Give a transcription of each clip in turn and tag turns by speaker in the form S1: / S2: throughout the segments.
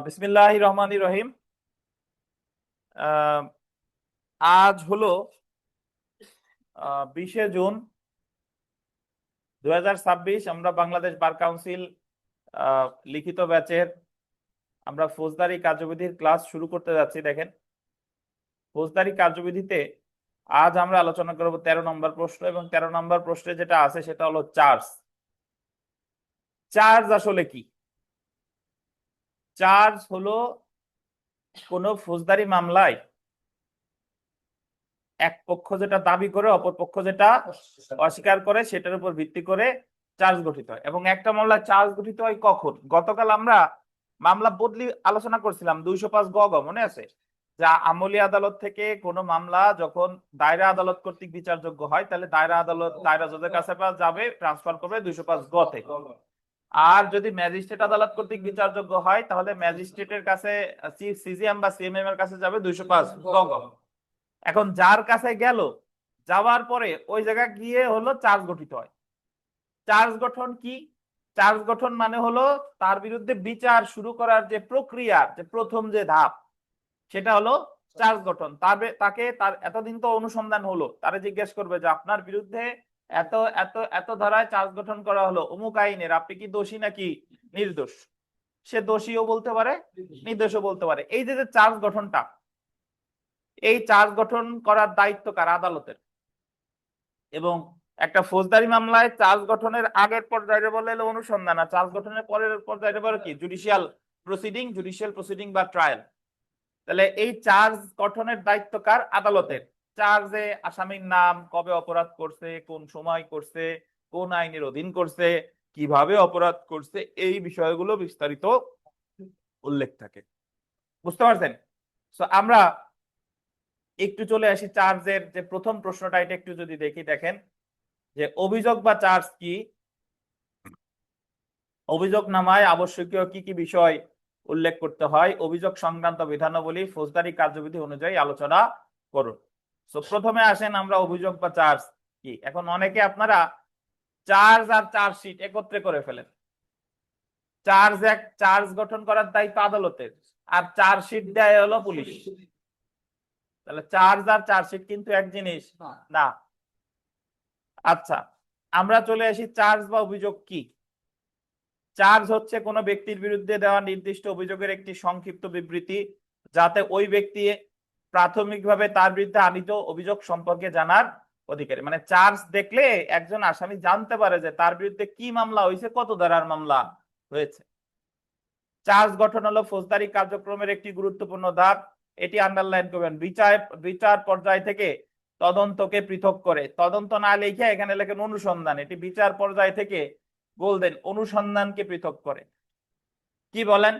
S1: বিসমিল্লাহির রহমানির রহিম। আহ, আজ হলো 20শে জুন 2026। আমরা বাংলাদেশ বার কাউন্সিল লিখিত ব্যাচের আমরা ফৌজদারি কার্যবিধির ক্লাস শুরু করতে যাচ্ছি। দেখেন, ফৌজদারি কার্যবিধিতে আজ আমরা আলোচনা করব 13 নম্বর প্রশ্ন, এবং 13 নম্বর প্রশ্নে যেটা আছে সেটা হলো চার্জ। চার্জ আসলে কি? চার্জ হলো কোনো ফৌজদারি মামলায় এক পক্ষ যেটা দাবি করে অপর পক্ষ যেটা অস্বীকার করে সেটার উপর ভিত্তি করে চার্জ গঠিত হয়। এবং একটা মামলা চার্জ গঠিত হয় কখন? গতকাল আমরা মামলা বদলি আলোচনা করছিলাম 205 গ গ, মনে আছে? যা আমলি আদালত থেকে কোনো মামলা যখন দায়রা আদালত কর্তৃক বিচারযোগ্য হয়, তাহলে দায়রা আদালত দায়রা জজের কাছে যাবে, ট্রান্সফার করবে 205 গ থেকে। আর যদি ম্যাজিস্ট্রেট আদালত কর্তৃক বিচারযোগ্য হয় তাহলে ম্যাজিস্ট্রেটের কাছে, চিফ সিজিএম বা সিএমএম এর কাছে যাবে 205 গ গ। এখন যার কাছে গেল, যাওয়ার পরে ওই জায়গা গিয়ে হলো চার্জ গঠিত হয়। চার্জ গঠন কি? চার্জ গঠন মানে হলো তার বিরুদ্ধে বিচার শুরু করার যে প্রক্রিয়ার যে প্রথম যে ধাপ, সেটা হলো চার্জ গঠন। তাকে তার এতদিন তো অনুসন্ধান হলো, তারে জিজ্ঞেস করবে যে আপনার বিরুদ্ধে এত এত এত ধারায় চার্জ গঠন করা হলো অমুক আইনের, আপনি কি দোষী নাকি নির্দোষ? সে দোষীও বলতে পারে, নির্দোষও বলতে পারে। এই যে চার্জ গঠনটা, এই চার্জ গঠন করার দায়িত্ব কার? আদালতের। এবং একটা ফৌজদারি মামলায় চার্জ গঠনের আগের পর্যায়ে বলে হলো অনুসন্ধান, আর চার্জ গঠনের পরের পর্যায়ে বলে কি? জুডিশিয়াল প্রসিডিং বা ট্রায়াল। তাহলে এই চার্জ গঠনের দায়িত্ব কার? আদালতের। চার্জে আসামির নাম, কবে অপরাধ করছে, কোন সময় করছে, কোন আইনের অধীন করছে, কিভাবে অপরাধ করছে, এই বিষয়গুলো বিস্তারিত উল্লেখ থাকে। বুঝতে পারছেন? তো আমরা একটু চলে আসি চার্জের যে প্রথম প্রশ্নটা, এটা একটু যদি দেখি। দেখেন যে অভিযোগ বা চার্জ কি। অভিযোগ নামায় আবশ্যকীয় কি কি বিষয় উল্লেখ করতে হয়, অভিযোগ সংক্রান্ত বিধানাবলী ফৌজদারি কার্যবিধি অনুযায়ী আলোচনা করুন। তো প্রথমে আসেন আমরা অভিযোগ বা চার্জ কি। এখন অনেকে আপনারা চার্জ আর চার্জশিট একত্রে করে ফেলেন। চার্জ গঠন করার দায়িত্ব আদালতের, আর চার্জশিট দেয় হলো পুলিশ। তাহলে চার্জ আর চার্জশিট কিন্তু এক জিনিস না। আচ্ছা, আমরা চলে আসি চার্জ বা অভিযোগ কি। চার্জ হচ্ছে কোনো ব্যক্তির বিরুদ্ধে দেওয়া নির্দিষ্ট অভিযোগের একটি সংক্ষিপ্ত বিবৃতি, যাতে ওই ব্যক্তি প্রাথমিকভাবে তার বিরুদ্ধে আনীত অভিযোগ সম্পর্কে জানার অধিকারী। মানে চার্জ দেখলে একজন আসামি জানতে পারে যে তার বিরুদ্ধে কি মামলা হয়েছে, কত ধারার মামলা হয়েছে। চার্জ গঠন হলো ফৌজদারি কার্যক্রমের একটি গুরুত্বপূর্ণ ধাপ। এটি আন্ডারলাইন করবেন। বিচার পর্যায় থেকে তদন্তকে পৃথক করে। তদন্ত না লিখে এখানে লেখেন অনুসন্ধান। এটি বিচার পর্যায় থেকে বলতেন অনুসন্ধানকে পৃথক করে। কি বলেন?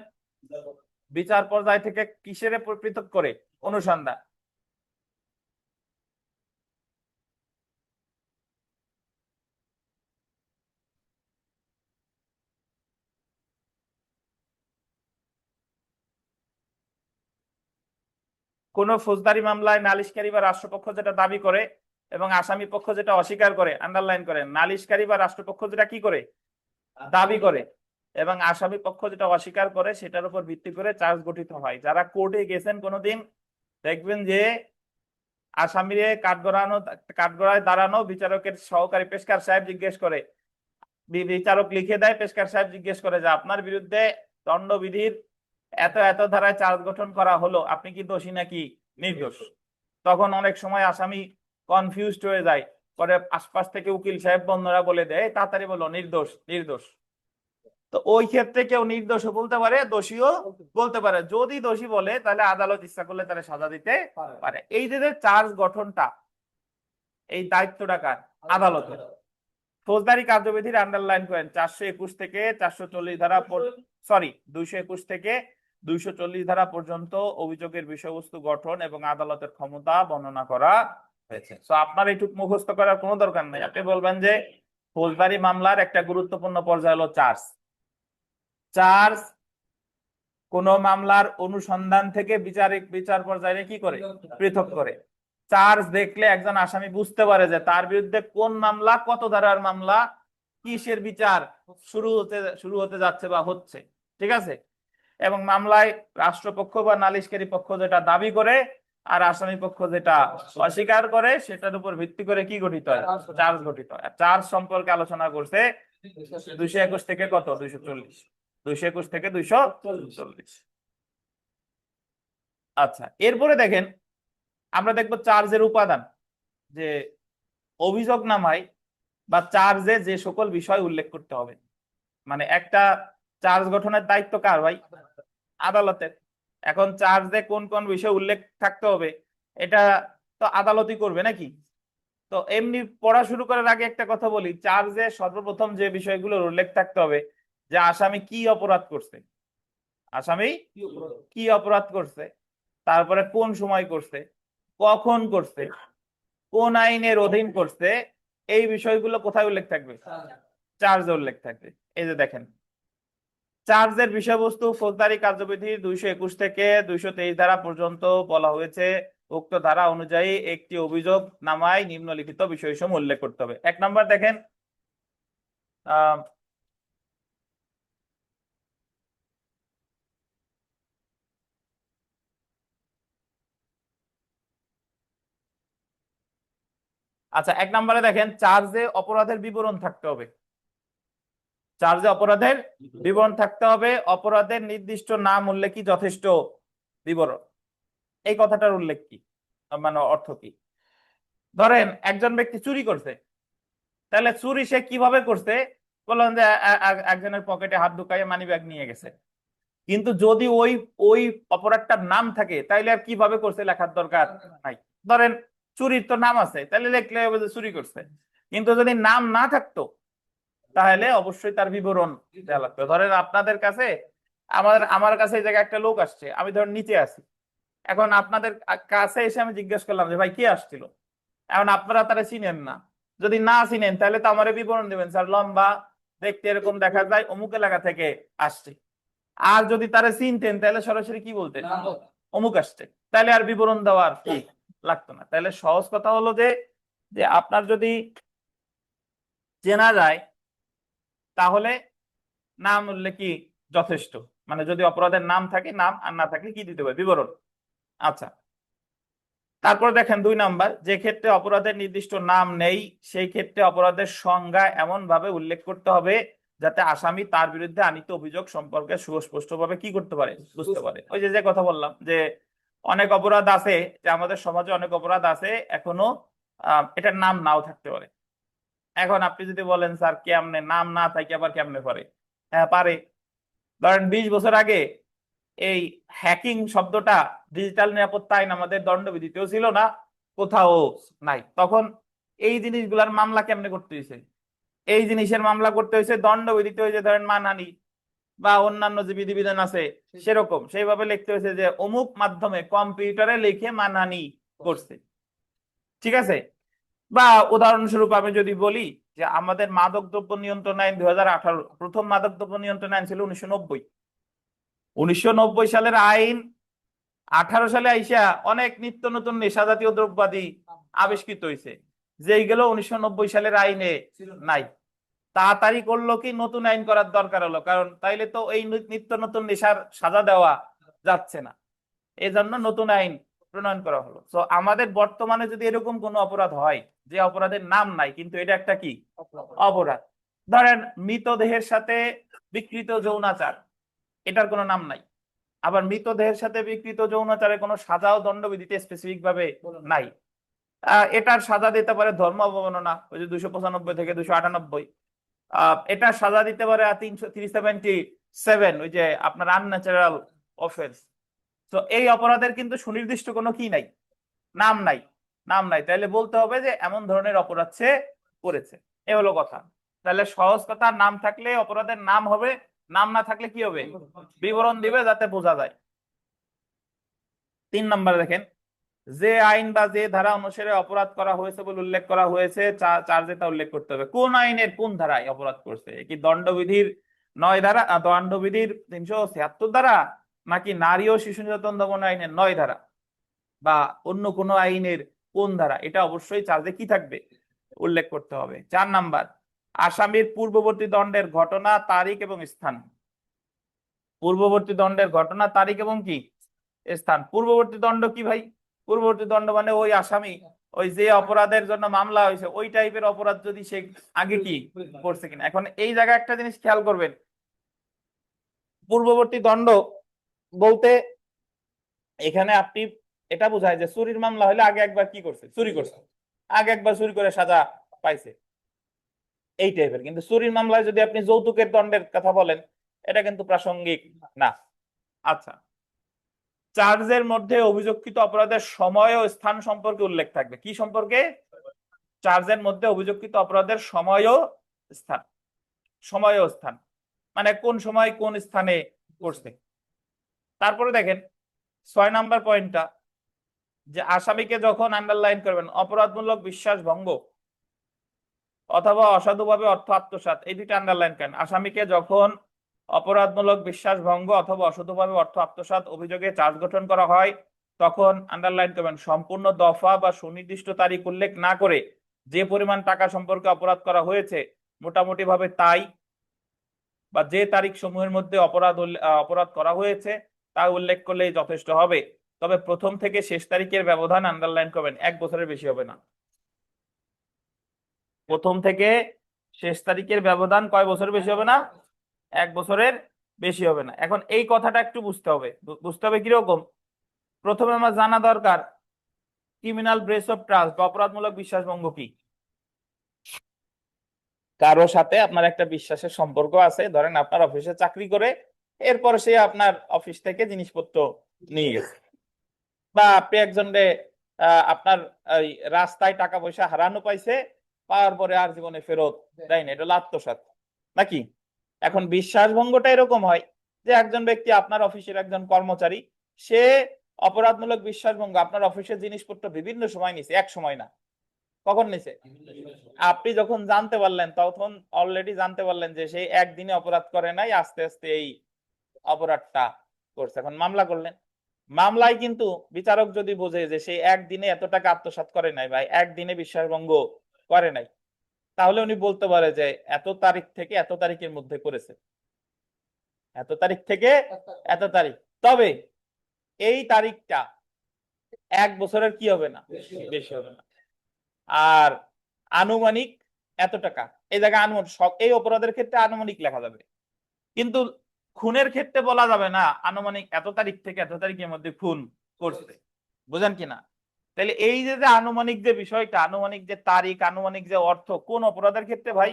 S1: বিচার পর্যায় থেকে কিসের পৃথক করে? অনুসন্ধান। কোন ফৌজদারি মামলায় নালিশকারী বা রাষ্ট্রপক্ষ যেটা দাবি করে এবং আসামি পক্ষ যেটা অস্বীকার করে, আন্ডারলাইন করেন। নালিশকারী বা রাষ্ট্রপক্ষ যেটা কি করে? দাবি করে। এবং আসামি পক্ষ যেটা অস্বীকার করে, সেটার উপর ভিত্তি করে চার্জ গঠিত হয়। যারা কোর্টে গেছেন কোনোদিন, দেখবেন যে আসামিরে কাঠগড়ায় দাঁড়ানো বিচারকের সহকারী পেশকার সাহেব জিজ্ঞেস করে, বিচারক লিখে দেয়, পেশকার সাহেব জিজ্ঞেস করে যে আপনার বিরুদ্ধে দণ্ডবিধির এত এত ধারায় চার্জ গঠন করা হলো, আপনি কি দোষী নাকি নির্দোষ? তখন অনেক সময় আসামি কনফিউজড হয়ে যায়, পরে আশপাশ থেকে উকিল সাহেব বন্ধুরা বলে দেয় তাড়াতাড়ি বলো নির্দোষ নির্দোষ। তো ওই ক্ষেত্রে কেউ নির্দোষও বলতে পারে, দোষীও বলতে পারে। যদি দোষী বলে তাহলে আদালত ইচ্ছা করলে তারা সাজা দিতে পারে। এই যে চার্জ গঠনটা, এই দায়িত্বটা কার? আদালতের। ফৌজদারি কার্যবিধির আন্ডারলাইন করেন 421 থেকে 440 ধারা, সরি 221 থেকে 240 ধারা পর্যন্ত অভিযোগের বিষয়বস্তু গঠন এবং আদালতের ক্ষমতা বর্ণনা করা হয়েছে। তো আপনার এইটুকু মুখস্থ করার কোনো দরকার নেই। আপনি বলবেন যে ফৌজদারি মামলার একটা গুরুত্বপূর্ণ পর্যায় হলো চার্জ। চার্জ কোন মামলার অনুসন্ধান থেকে বিচার পর্যায়ে কি করে? পৃথক করে। চার্জ দেখলে একজন আসামি বুঝতে পারে যে তার বিরুদ্ধে কোন মামলা, কত ধারার মামলা, কিসের বিচার শুরু হতে যাচ্ছে বা হচ্ছে। ঠিক আছে? এবং মামলায় রাষ্ট্রপক্ষ বা নালিশকারী পক্ষ যেটা দাবি করে আর আসামি পক্ষ যেটা অস্বীকার করে সেটার উপর ভিত্তি করে কি গঠিত হয়, চার্জ গঠিত হয়। চার্জ সম্পর্কে আলোচনা করছে 221 থেকে কত 240, 221 থেকে 240। আচ্ছা, এরপরে দেখেন আমরা দেখবো চার্জের উপাদান, যে অভিযোগনামায় বা চার্জে যে সকল বিষয় উল্লেখ করতে হবে। মানে একটা চার্জ গঠনের দায়িত্ব কার ভাই? আদালতের। এখন চার্জে কোন কোন বিষয় উল্লেখ থাকতে হবে এটা তো আদালতই করবে নাকি? তো এমনি পড়া শুরু করার আগে একটা কথা বলি, চার্জে সর্বপ্রথম যে বিষয়গুলোর উল্লেখ থাকতে হবে যে আসামি কি অপরাধ করছে, আসামি কি অপরাধ করছে, তারপরে কোন সময় করছে, কখন করছে, কোন আইনের অধীন করছে, এই বিষয়গুলো কোথায় উল্লেখ থাকবে? চার্জে উল্লেখ থাকবে। এই যে দেখেন, চার্জের বিষয়বস্তু ফৌজদারি কার্যবিধি 221 থেকে 223 ধারা পর্যন্ত বলা হয়েছে উক্ত ধারা অনুযায়ী একটি অভিযোগ নামায় নিম্নলিখিত বিষয়সমূহ উল্লেখ করতে হবে। 1 নম্বর দেখেন, আহ আচ্ছা, 1 নম্বরে দেখেন চার্জে অপরাধের বিবরণ থাকতে হবে। চার্জে অপরাধের বিবরণ থাকতে হবে, অপরাধের নির্দিষ্ট নাম উল্লেখই যথেষ্ট বিবরণ। এই কথাটার উল্লেখ কি, মানে অর্থ কি? ধরেন একজন ব্যক্তি চুরি করছে, তাহলে চুরি সে কিভাবে করছে? বললেন যে একজনের পকেটে হাত ঢুকাইয়ে মানি ব্যাগ নিয়ে গেছে। কিন্তু যদি ওই ওই অপরাধটার নাম থাকে তাইলে আর কিভাবে করছে লেখার দরকার নাই। ধরেন চুরির তো নাম আছে, তাহলে লিখলে হবে যে চুরি করছে। কিন্তু যদি নাম না থাকতো তাহলে অবশ্যই তার বিবরণ দেওয়া লাগতো। ধরেন আপনাদের কাছে আমার কাছে এই জায়গায় একটা লোক আসছে, আমি ধরেন নিচে আছি। এখন আপনাদের কাছে এসে আমি জিজ্ঞেস করলাম যে ভাই কে আসছিল, এখন আপনারা তারা চিনেন না। যদি না চিনেন তাহলে তো আমার বিবরণ দিবেন, স্যার লম্বা, দেখতে এরকম দেখা যায়, অমুক এলাকা থেকে আসছে। আর যদি তারা চিনতেন তাহলে সরাসরি কি বলতেন, অমুক আসছে, তাহলে আর বিবরণ দেওয়ার কি লাগতো না। তাহলে সহজ কথা হলো যে যে আপনার যদি চেনা যায় তাহলে নাম উল্লেখই যথেষ্ট। মানে যদি অপরাধের নাম থাকে নাম, আর না থাকলে কি দিতে হবে, বিবরণ। আচ্ছা, তারপর দেখেন 2 নাম্বার, যে ক্ষেত্রে অপরাধের নির্দিষ্ট নাম নেই সেই ক্ষেত্রে অপরাধের সংজ্ঞা এমন ভাবে উল্লেখ করতে হবে যাতে আসামি তার বিরুদ্ধে আনীত অভিযোগ সম্পর্কে সুস্পষ্টভাবে কি করতে পারে, বুঝতে পারে। ওই যে যে কথা বললাম যে অনেক অপরাধ আছে, যে আমাদের সমাজে অনেক অপরাধ আছে এখনো এটার নাম নাও থাকতে পারে। এখন আপনি যদি বলেন স্যার কেমনে নাম না থাকে আবার কেমনে পারে? হ্যাঁ পারে। ধরেন 20 বছর আগে এই হ্যাকিং শব্দটা ডিজিটাল নিরাপত্তা আইন আমাদের দণ্ডবিধিতেও ছিল না, কোথাও নাই। তখন এই জিনিসগুলার মামলা কেমনে করতে হয়েছে? এই জিনিসের মামলা করতে হয়েছে দণ্ডবিধিতে, হয়েছে ধরেন মানহানি বা অন্যান্য যে বিধিবিধান আছে সেরকম সেইভাবে লিখতে হয়েছে যে অমুক মাধ্যমে কম্পিউটারে লিখে মানহানি করছে। ঠিক আছে? বা উদাহরণস্বরূপ আমি যদি বলি যে আমাদের মাদক দ্রব্য নিয়ন্ত্রণ আইন 2018, প্রথম মাদক দ্রব্য নিয়ন্ত্রণ আইন ছিল 1990। 1990 সালের আইন 18 সালে আইসা অনেক নিত্য নতুন নেশা জাতীয় দ্রব্যাদি আবিষ্কৃত হয়েছে, যেইগুলো 1990 সালের আইনে নাই। তাড়াতাড়ি করলো কি নতুন আইন করার দরকার হলো, কারণ তাইলে তো এই নিত্য নতুন নেশার সাজা দেওয়া যাচ্ছে না। এই জন্য নতুন আইন প্রণয়ন করা হলো। তো আমাদের বর্তমানে যদি এরকম কোনো অপরাধ হয় যে অপরাধের নাম নাই কিন্তু এটা একটা কি অপরাধ, ধরেন মৃতদেহের সাথে বিকৃত যৌনাচার, এটার কোনো নাম নাই। আবার মৃতদেহের সাথে বিকৃত যৌনাচারের কোনো সাজাও দণ্ডবিধিতে স্পেসিফিক ভাবে নাই। এটার সাজা দিতে পারে ধর্ম অবমাননা, ওই যে 295 থেকে 298। এটার সাজা দিতে পারে 377, ওই যে আপনার আনন্যাচারাল অফেন্স। তো এই অপরাধের কিন্তু সুনির্দিষ্ট কোনো কি নাই, নাম নাই। নাম নাই তাহলে বলতে হবে যে এমন ধরনের অপরাধ সে করেছে। এ হলো কথা। তাহলে সহজ কথা, নাম থাকলে অপরাধের নাম হবে, নাম না থাকলে কি হবে, বিবরণ দিবে যাতে বোঝা যায়। 3 নম্বরে দেখেন, যে আইন বা যে ধারা অনুসারে অপরাধ করা হয়েছে বলে উল্লেখ করা হয়েছে চার্জে তা উল্লেখ করতে হবে। কোন আইনের কোন ধারায় অপরাধ করছে, কি দণ্ডবিধির 9 ধারা, দণ্ডবিধির 376 ধারা, নাকি নারী ও শিশু নির্যাতন দমন আইনের 9 ধারা, বা অন্য কোন আইনের কোন ধারা, এটা অবশ্যই চার্জে কি থাকবে, উল্লেখ করতে হবে। 4 নাম্বার, আসামির পূর্ববর্তী দণ্ডের ঘটনা, তারিখ এবং স্থান পূর্ববর্তী দণ্ডের ঘটনা, তারিখ এবং কি স্থান। পূর্ববর্তী দণ্ড কি ভাই? পূর্ববর্তী দণ্ড মানে ওই আসামি ওই যে অপরাধের জন্য মামলা হয়েছে ওই টাইপের অপরাধ যদি সে আগে কি করছে কিনা। এখন এই জায়গায় একটা জিনিস খেয়াল করবেন, পূর্ববর্তী দণ্ড বলতে এখানে আপনি এটা বোঝায় যে চুরির মামলা হলে আগে একবার কি করছে, চুরি করছে, আগে একবার চুরি করে সাজা পাইছে, এই টাইপের। কিন্তু চুরির মামলায় যদি আপনি যৌতুকের দণ্ডের কথা বলেন এটা কিন্তু প্রাসঙ্গিক না। আচ্ছা, চার্জের মধ্যে অভিযোগকৃত অপরাধের সময় ও স্থান সম্পর্কে উল্লেখ থাকবে। কি সম্পর্কে? চার্জের মধ্যে অভিযোগকৃত অপরাধের সময় ও স্থান। সময় ও স্থান মানে কোন সময় কোন স্থানে করছে। তারপরে দেখেন 6 নাম্বার পয়েন্টটা, যে আসামিকে যখন আন্ডারলাইন করবেন অপরাধমূলক বিশ্বাস ভঙ্গ অথবা অসাধুভাবে অর্থ আত্মসাৎ, এই দুইটা আন্ডারলাইন করেন। আসামিকে যখন অপরাধমূলক বিশ্বাস ভঙ্গ অথবা অসাধুভাবে অর্থ আত্মসাৎ অভিযোগে চার্জ গঠন করা হয় তখন আন্ডারলাইন করবেন সম্পূর্ণ দফা বা সুনির্দিষ্ট তারিখ উল্লেখ না করে যে পরিমাণ টাকা সম্পর্কে অপরাধ করা হয়েছে মোটামুটি ভাবে তাই, বা যে তারিখ সমূহের মধ্যে অপরাধ করা হয়েছে তা উল্লেখ করলেই যথেষ্ট হবে। তবে প্রথম থেকে শেষ তারিখের ব্যবধান আন্ডারলাইন করবেন 1 বছরের বেশি হবে না। প্রথম থেকে শেষ তারিখের ব্যবধান কয় বছর বেশি হবে না? 1 বছরের বেশি হবে না। এখন এই কথাটা একটু বুঝতে হবে। বুঝতে হবে কিরকম? প্রথমে আমার জানা দরকার ক্রিমিনাল ব্রেস অফ ট্রাস্ট বা অপরাধমূলক বিশ্বাসভঙ্গ কি। কারো সাথে আপনার একটা বিশ্বাসের সম্পর্ক আছে, ধরেন আপনার অফিসে চাকরি করে, এরপর সে আপনার অফিস থেকে জিনিসপত্র নিয়ে গেছে, বা আপনি একজনকে আপনার রাস্তায় টাকা পয়সা হারানো পাইছে, পাওয়ার পরে আর জীবনে ফেরত দেয় না, এটা হলো আত্মসাৎ নাকি। এখন বিশ্বাসভঙ্গটা এরকম হয় যে একজন ব্যক্তি আপনার অফিসের একজন কর্মচারী, সে অপরাধমূলক বিশ্বাসভঙ্গ আপনার অফিসের জিনিসপত্র বিভিন্ন সময় নিছে, এক সময় না। কখন নিছে? আপনি যখন জানতে পারলেন তখন অলরেডি জানতে পারলেন যে সেই একদিনে অপরাধ করে নাই, আস্তে আস্তে এই অপরাধটা করছে। এখন মামলা করলেন, মামলায় কিন্তু বিচারক যদি বোঝে যে সেই একদিনে এত টাকা আত্মসাৎ করে নাই বা একদিনে বিশ্বাসভঙ্গ করে নাই, তাহলে উনি বলতে পারে যে এত তারিখ থেকে এত তারিখের মধ্যে করেছে, এত তারিখ থেকে এত তারিখ। তবে এই তারিখটা 1 বছরের কি হবে না, বেশি হবে না। আর আনুমানিক এত টাকা, এই জায়গায় আনুমানিক, এই অপরাধের ক্ষেত্রে আনুমানিক লেখা যাবে, কিন্তু খুনের ক্ষেত্রে বলা যাবে না আনুমানিক এত তারিখ থেকে এত তারিখের মধ্যে খুন করছে। বুঝেন কিনা? তাহলে এই যে যে আনুমানিক যে বিষয়টা, আনুমানিক যে তারিখ, আনুমানিক যে অর্থ, কোন অপরাধের ক্ষেত্রে ভাই?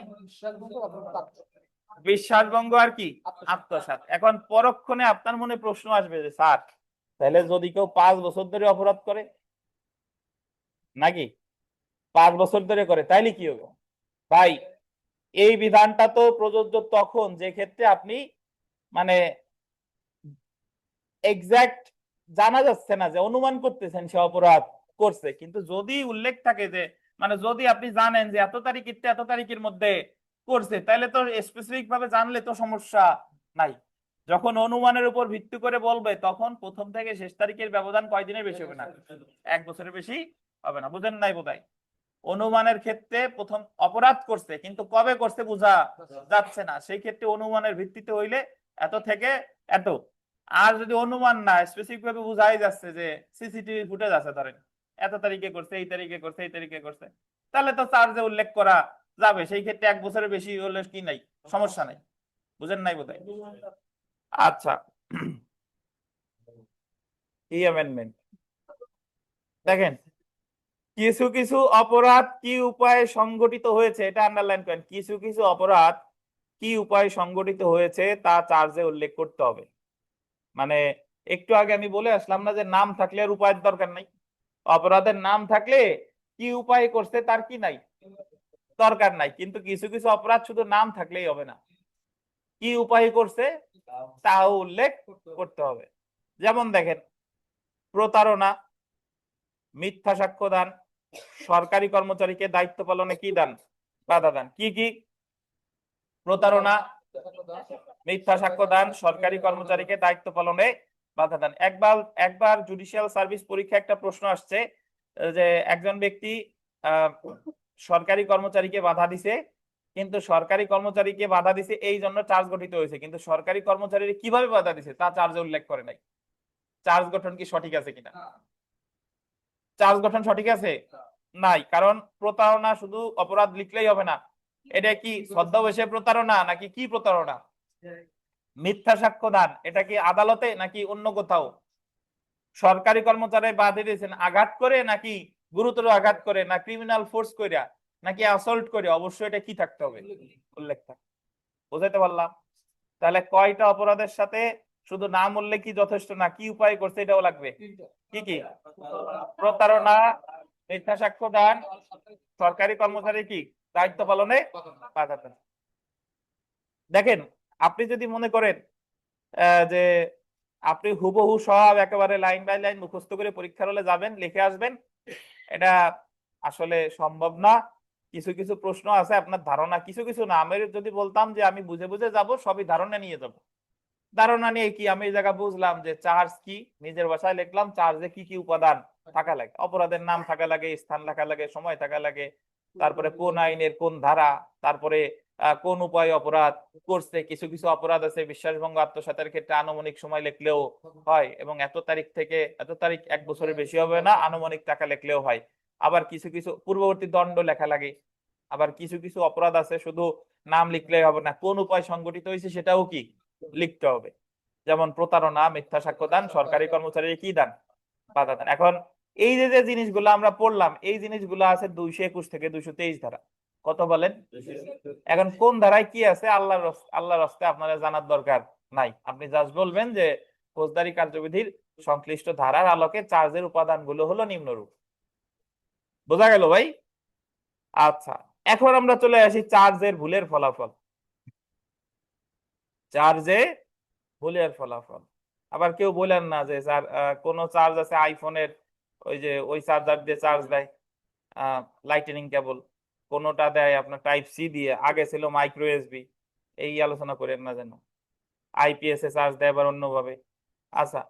S1: বিশ্বাসভঙ্গ আর কি আত্মসাৎ। এখন পরক্ষণে আপনার মনে প্রশ্ন আসবে যে স্যার, তাহলে যদি কেউ 5 বছর ধরে অপরাধ করে, নাকি 5 বছর ধরে করে, তাইলে কি হবে? ভাই এই বিধানটা তো প্রযোজ্য তখন যে ক্ষেত্রে আপনি মানে এক্সাক্ট জানা যাচ্ছে না, যে অনুমান করতেছেন সে অপরাধ করছে। কিন্তু যদি উল্লেখ থাকে যে মানে যদি আপনি জানেন যে এত তারিখ এত তারিখের মধ্যে করছে, তাহলে তো স্পেসিফিক ভাবে জানলে তো সমস্যা নাই। যখন অনুমানের উপর ভিত্তি করে বলবে তখন প্রথম থেকে শেষ তারিখের ব্যবধান কয়দিনের বেশি হবে না? 1 বছরের বেশি হবে না। বুঝেন নাই বোধহয়? অনুমানের ক্ষেত্রে প্রথম অপরাধ করছে কিন্তু কবে করছে বোঝা যাচ্ছে না, সেই ক্ষেত্রে অনুমানের ভিত্তিতে হইলে এত থেকে এত। আর যদি অনুমান না, স্পেসিফিক ভাবে বোঝাই যাচ্ছে যে সিসিটিভি ফুটেজ আছে, ধরেন এত তারিখে করছে, এই তারিখে করছে, এই তারিখে করছে, তাহলে তো চার্জে উল্লেখ করা যাবে। সেই ক্ষেত্রে 1 বছরের বেশি হলে কি নাই, সমস্যা নাই। বুঝেন নাই বোধহয়? আচ্ছা, এই অ্যামেন্ডমেন্ট দেখেন, কিছু কিছু অপরাধ কি উপায়ে সংগঠিত হয়েছে, এটা আন্ডারলাইন করেন। কিছু কিছু অপরাধ কি উপায়ে সংগঠিত হয়েছে তা চার্জে উল্লেখ করতে হবে। মানে একটু আগে আমি বলে আসলাম না যে নাম থাকলে আর উপায়ের দরকার নাই। অপরাধের নাম থাকলে কি উপায়ে করছে তার কি নাই, দরকার নাই। কিন্তু কিছু কিছু অপরাধ শুধু নাম থাকলেই হবে না, কি উপায়ে করছে তাও উল্লেখ করতে হবে। যেমন দেখেন, প্রতারণা, মিথ্যা সাক্ষ্য দান, সরকারি কর্মচারীকে দায়িত্ব পালনে কি দান, বাধা দান। কি কি? প্রতারণা, মিথ্যা সাক্ষ্য দান, সরকারি কর্মচারীকে দায়িত্ব পালনে বাধা দান। একবার জুডিশিয়াল সার্ভিস পরীক্ষা একটা প্রশ্ন আসছে যে একজন ব্যক্তি সরকারি কর্মচারীকে বাধা দিছে কিন্তু সরকারি কর্মচারীকে বাধা দিছে এই জন্য চার্জ গঠিত হয়েছে, কিন্তু সরকারি কর্মচারীর কিভাবে বাধা দিছে তা চার্জে উল্লেখ করে নাই। চার্জ গঠন কি সঠিক আছে কিনা? চার্জ গঠন সঠিক আছে নাই, কারণ প্রতারণা শুধু অপরাধ লিখলেই হবে না। এটা কি ছদ্মবেশে প্রতারণা নাকি কি প্রতারণা? মিথ্যা সাক্ষ্য দান, এটা কি আদালতে নাকি অন্য কোথাও? সরকারি কর্মচারী বাধা দিয়েছেন আঘাত করে নাকি গুরুতর আঘাত করে, না ক্রিমিনাল ফোর্স কইরা, নাকি অ্যাসল্ট করে? অবশ্যই এটা কি থাকতে হবে? উল্লেখ থাকতে। বুঝাইতে পারলাম? তাহলে কয়টা অপরাধের সাথে শুধু নাম উল্লেখ কি যথেষ্ট না, কি উপায় করছে এটাও লাগবে। কি কি? প্রতারণা, মিথ্যা সাক্ষ্য দান, সরকারি কর্মচারী কি দায়িত্ব পালনে বাধা দেন। দেখেন, আপনি যদি মনে করেন যে আপনি হুবহু সব একেবারে লাইন বাই লাইন মুখস্থ করে পরীক্ষার হলে যাবেন, লিখে আসবেন, এটা আসলে সম্ভব না। কিছু কিছু প্রশ্ন আছে আপনার ধারণা, কিছু কিছু না। আমি যদি বলতাম যে আমি বুঝে বুঝে যাব, সবই ধারণা নিয়ে যাব। ধারণা নিয়ে কি আমি এই জায়গা বুঝলাম যে চার্জ কি, নিজের ভাষায় লিখলাম চার্জে কি কি উপাদান থাকা লাগে, অপরাধের নাম থাকা লাগে, স্থান লেখা লাগে, সময় থাকা লাগে, তারপরে কোন আইনের কোন ধারা, তারপরে কোন উপায়ে অপরাধ করছে। কিছু কিছু অপরাধ আছে বিশ্বাসভঙ্গ আত্মসাতের ক্ষেত্রে আনুমানিক সময় লিখলেও হয়, এবং এত তারিখ থেকে এত তারিখ 1 বছরের বেশি হবে না, আনুমানিক টাকা লিখলেও হয়। আবার কিছু কিছু পূর্ববর্তী দণ্ড লেখা লাগে। আবার কিছু কিছু অপরাধ আছে শুধু নাম লিখলেই হবে না, কোন উপায় সংগঠিত হয়েছে সেটাও কি লিখতে হবে। যেমন প্রতারণা, মিথ্যা সাক্ষ্য দান, সরকারি কর্মচারী কি দান, বাধা দান। এখন এই যে যে জিনিসগুলো আমরা পড়লাম, এই জিনিসগুলো আছে 221 থেকে 223 ধারা। কত বলেন? এখন কোন ধারায় কি আছে আল্লাহর রাস্তে আপনারা জানার দরকার নাই। আপনি জাস্ট বলবেন যে ফৌজদারি কার্যবিধির সংশ্লিষ্ট ধারার আলোকে চার্জের উপাদানগুলো হলো নিম্নরূপ। বোঝা গেল ভাই? আচ্ছা, এখন আমরা চলে আসি চার্জের ভুলের ফলাফল। চার্জে ভুলের ফলাফল। আবার কেউ বলেন না যে স্যার কোন চার্জ আছে আইফোনের, ওই যে ওই চার্জার দিয়ে চার্জ দেয় লাইটেনিং কেবল, কোনটা দেয় আপনার টাইপ সি দিয়ে, আগে ছিল মাইক্রো এসবি। এই আলোচনা করেন না যেন আইপিএস এ চার্জ দেয় আবার অন্যভাবে। আচ্ছা,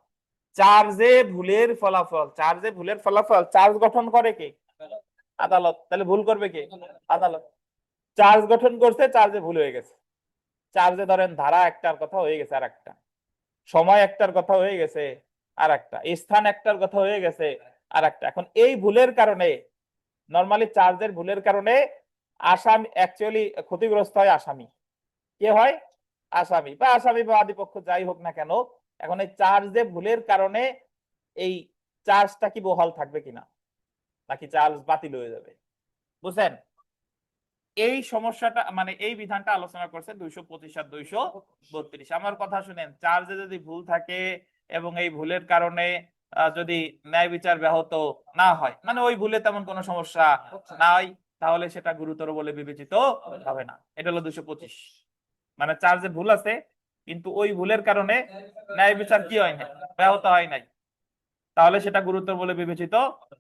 S1: চার্জে ভুলের ফলাফল, চার্জে ভুলের ফলাফল চার্জ গঠন করে কে? আদালত। তাহলে ভুল করবে কে? আদালত। চার্জ গঠন করছে, চার্জে ভুল হয়ে গেছে। চার্জে ধরেন ধারা একটার কথা হয়ে গেছে আর একটা, সময় একটার কথা হয়ে গেছে আর একটা, স্থান একটার কথা হয়ে গেছে আর একটা। এখন এই ভুলের কারণে, নরমালি চার্জের ভুলের কারণে আসামি অ্যাকচুয়ালি ক্ষতিগ্রস্ত হয় আসামি। কে হয়? আসামি বা আসামি বা আদিপক্ষ যাই হোক না কেন। এখন এই চার্জে ভুলের কারণে এই চার্জটা কি বহাল থাকবে কিনা, নাকি চার্জ বাতিল হয়ে যাবে? বুঝছেন? এই সমস্যাটা মানে এই বিধানটা আলোচনা করছে 225 আর 232। আমার কথা শুনেন, চার্জে যদি ভুল থাকে এবং এই ভুলের কারণে যদি ন্যায় বিচার ব্যাহত না হয়, মানে ওই ভুলে তেমন কোনো সমস্যা নাই, তাহলে সেটা গুরুতর বলে বিবেচিত হবে না। এটা হলো 225। মানে চার্জে ভুল আছে কিন্তু ওই ভুলের কারণে ন্যায় বিচার কি হয় না, ব্যাহত হয় নাই, তাহলে সেটা গুরুতর বলে বিবেচিত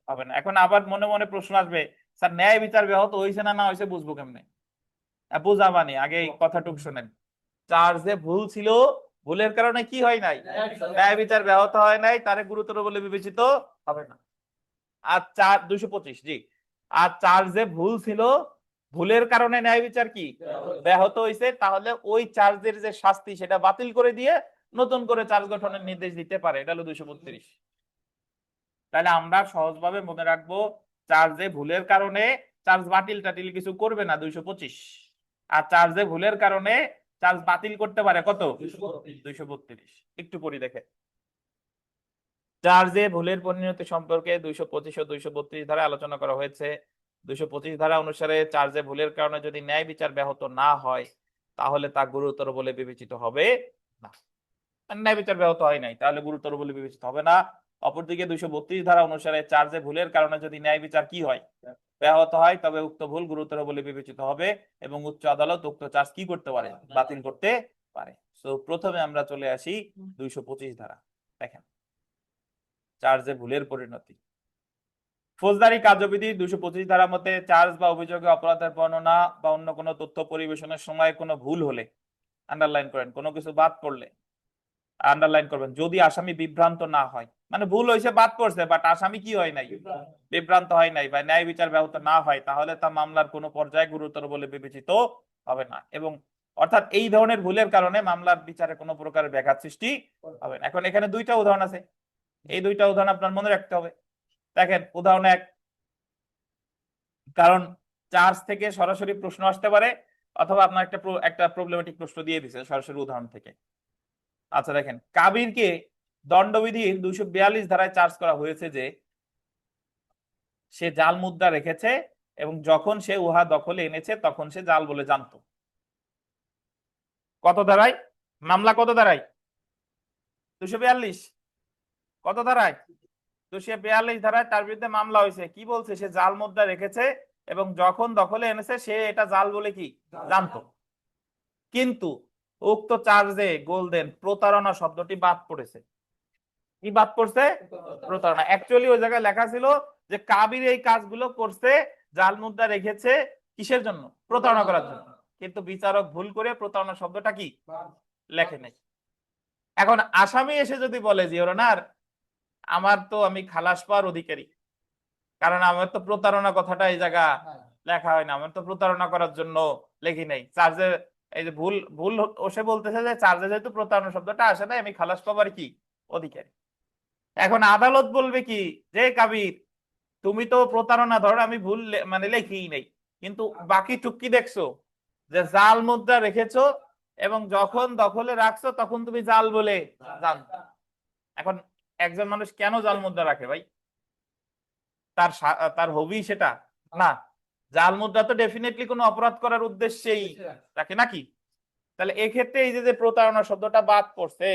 S1: হবে না। এখন আবার মনে মনে প্রশ্ন আসবে, স্যার ন্যায় বিচার ব্যাহত হয়েছে না না হয়েছে বুঝবো কেমনে? বুঝাবানি, আগে এই কথাটুক শোনেন। চার্জে ভুল ছিল, ভুলের কারণে কি হয় নাই, ন্যায় বিচার ব্যাহত হয় নাই, তারে গুরুতর বলে বিবেচিত হবে না। আর 225, জি। আর চার্জে ভুল ছিল, ভুলের কারণে ন্যায় বিচার কি ব্যাহত হয়েছে, তাহলে ওই চার্জের যে শাস্তি সেটা বাতিল করে দিয়ে নতুন করে চার্জ গঠনের নির্দেশ দিতে পারে। এটা হলো 232। তাহলে আমরা সহজভাবে মনে রাখবো, চার্জে ভুলের কারণে চার্জ বাতিল টাতিল কিছু করবে না 225। আর চার্জে ভুলের কারণে চার্জ বাতিল করতে পারে কত? 232। একটু পড়ি দেখে। চার্জে ভুলের পরিণতি সম্পর্কে 225 ও 232 ধারা আলোচনা করা হয়েছে। 225 ধারা অনুসারে চার্জে ভুলের কারণে যদি ন্যায় বিচার ব্যাহত না হয়, তাহলে তা গুরুতর বলে বিবেচিত হবে না। ন্যায় বিচার ব্যাহত হয় নাই, তাহলে গুরুতর বলে বিবেচিত হবে না। অপরদিকে 232 ধারা অনুসারে চার্জে ভুলের কারণে যদি ন্যায় বিচার কি হয়, ব্যাহত হয়, তবে উক্ত ভুল গুরুতর বলে বিবেচিত হবে এবং উচ্চ আদালত উক্ত চার্জ কি করতে পারে, বাতিল করতে পারে। তো প্রথমে আমরা চলে আসি 225 ধারা। দেখেন, চার্জে ভুলের পরিণতি। ফৌজদারি কার্যবিধি 225 ধারা মতে চার্জ বা অভিযোগে অপরাধের বর্ণনা বা অন্য কোনো তথ্য পরিবেশনের সময় কোনো ভুল হলে, আন্ডারলাইন করেন, কোনো কিছু বাদ পড়লে আন্ডারলাইন করবেন, যদি আসামি বিভ্রান্ত না হয়, মানে ভুল হয়েছে বাদ পড়ছে বাট আসামি কি হয় নাই, বিভ্রান্ত হয় নাই, বা ন্যায় বিচার ব্যাহত না হয়, তাহলে তা মামলার কোনো পর্যায়ে গুরুতর বলে বিবেচিত হবে না। এবং অর্থাৎ এই ধরনের ভুলের কারণে মামলার বিচারে কোনো প্রকার ব্যাঘাত সৃষ্টি হবে না। এখন এখানে দুইটা উদাহরণ আছে, এই দুইটা উদাহরণ আপনার মনে রাখতে হবে। দেখেন উদাহরণ এক, কারণ চার্জ থেকে সরাসরি প্রশ্ন আসতে পারে, অথবা আপনার একটা প্রবলেমেটিক প্রশ্ন দিয়ে দিছে সরাসরি উদাহরণ থেকে। আচ্ছা দেখেন, কাবিরকে দণ্ডবিধির 242 ধারায় চার্জ করা হয়েছে যে সে জাল মুদ্রা রেখেছে এবং যখন সে উহা দখলে এনেছে তখন সে জাল বলে জানতো। কত ধারায় মামলা? কত ধারায়? 242। কত ধারায়? 242 ধারায় তার বিরুদ্ধে মামলা হয়েছে। কি বলছে? সে জাল মুদ্রা রেখেছে এবং যখন দখলে এনেছে সে এটা জাল বলে কি জানতো। কিন্তু উক্ত চার্জে গোল্ডেন প্রতারণা শব্দটি বাদ পড়েছে। কি বাদ পড়ছে? প্রতারণা। অ্যাকচুয়ালি ওই জায়গায় লেখা ছিল যে কাবির এই কাজগুলো করছে, জাল মুদ্রা রেখেছে কিসের জন্য? প্রতারণা করার জন্য। কিন্তু বিচারক ভুল করে প্রতারণা শব্দটা কি লেখে নাই। এখন আসামি এসে যদি বলে যে ইওর অনার, আমি খালাস পাওয়ার অধিকারী, কারণ আমার তো প্রতারণা কথাটা এই জায়গা লেখা হয় না, আমার তো প্রতারণা করার জন্য লেখি নাই, চার্জে এই যে ভুল ভুল সে বলতেছে যে চার্জে যেহেতু প্রতারণা শব্দটা আসে না, আমি খালাস পাবার কি অধিকারী। এখন আদালত বলবে কি যে কাবির তুমি তো প্রতারণা, ধরো আমি ভুল মানে লেখিই নাই, কিন্তু বাকি টুকি দেখছো যে জাল মুদ্রা রেখেছো এবং যখন দখলে রাখছো তখন তুমি জাল বলে জানতো। এখন একজন মানুষ কেন জাল মুদ্রা রাখে ভাই? তার তার হবি সেটা না। জাল মুদ্রা তো ডেফিনেটলি কোনো অপরাধ করার উদ্দেশ্যেই রাখে নাকি? তাহলে এক্ষেত্রে এই যে প্রতারণা শব্দটা বাদ পড়ছে,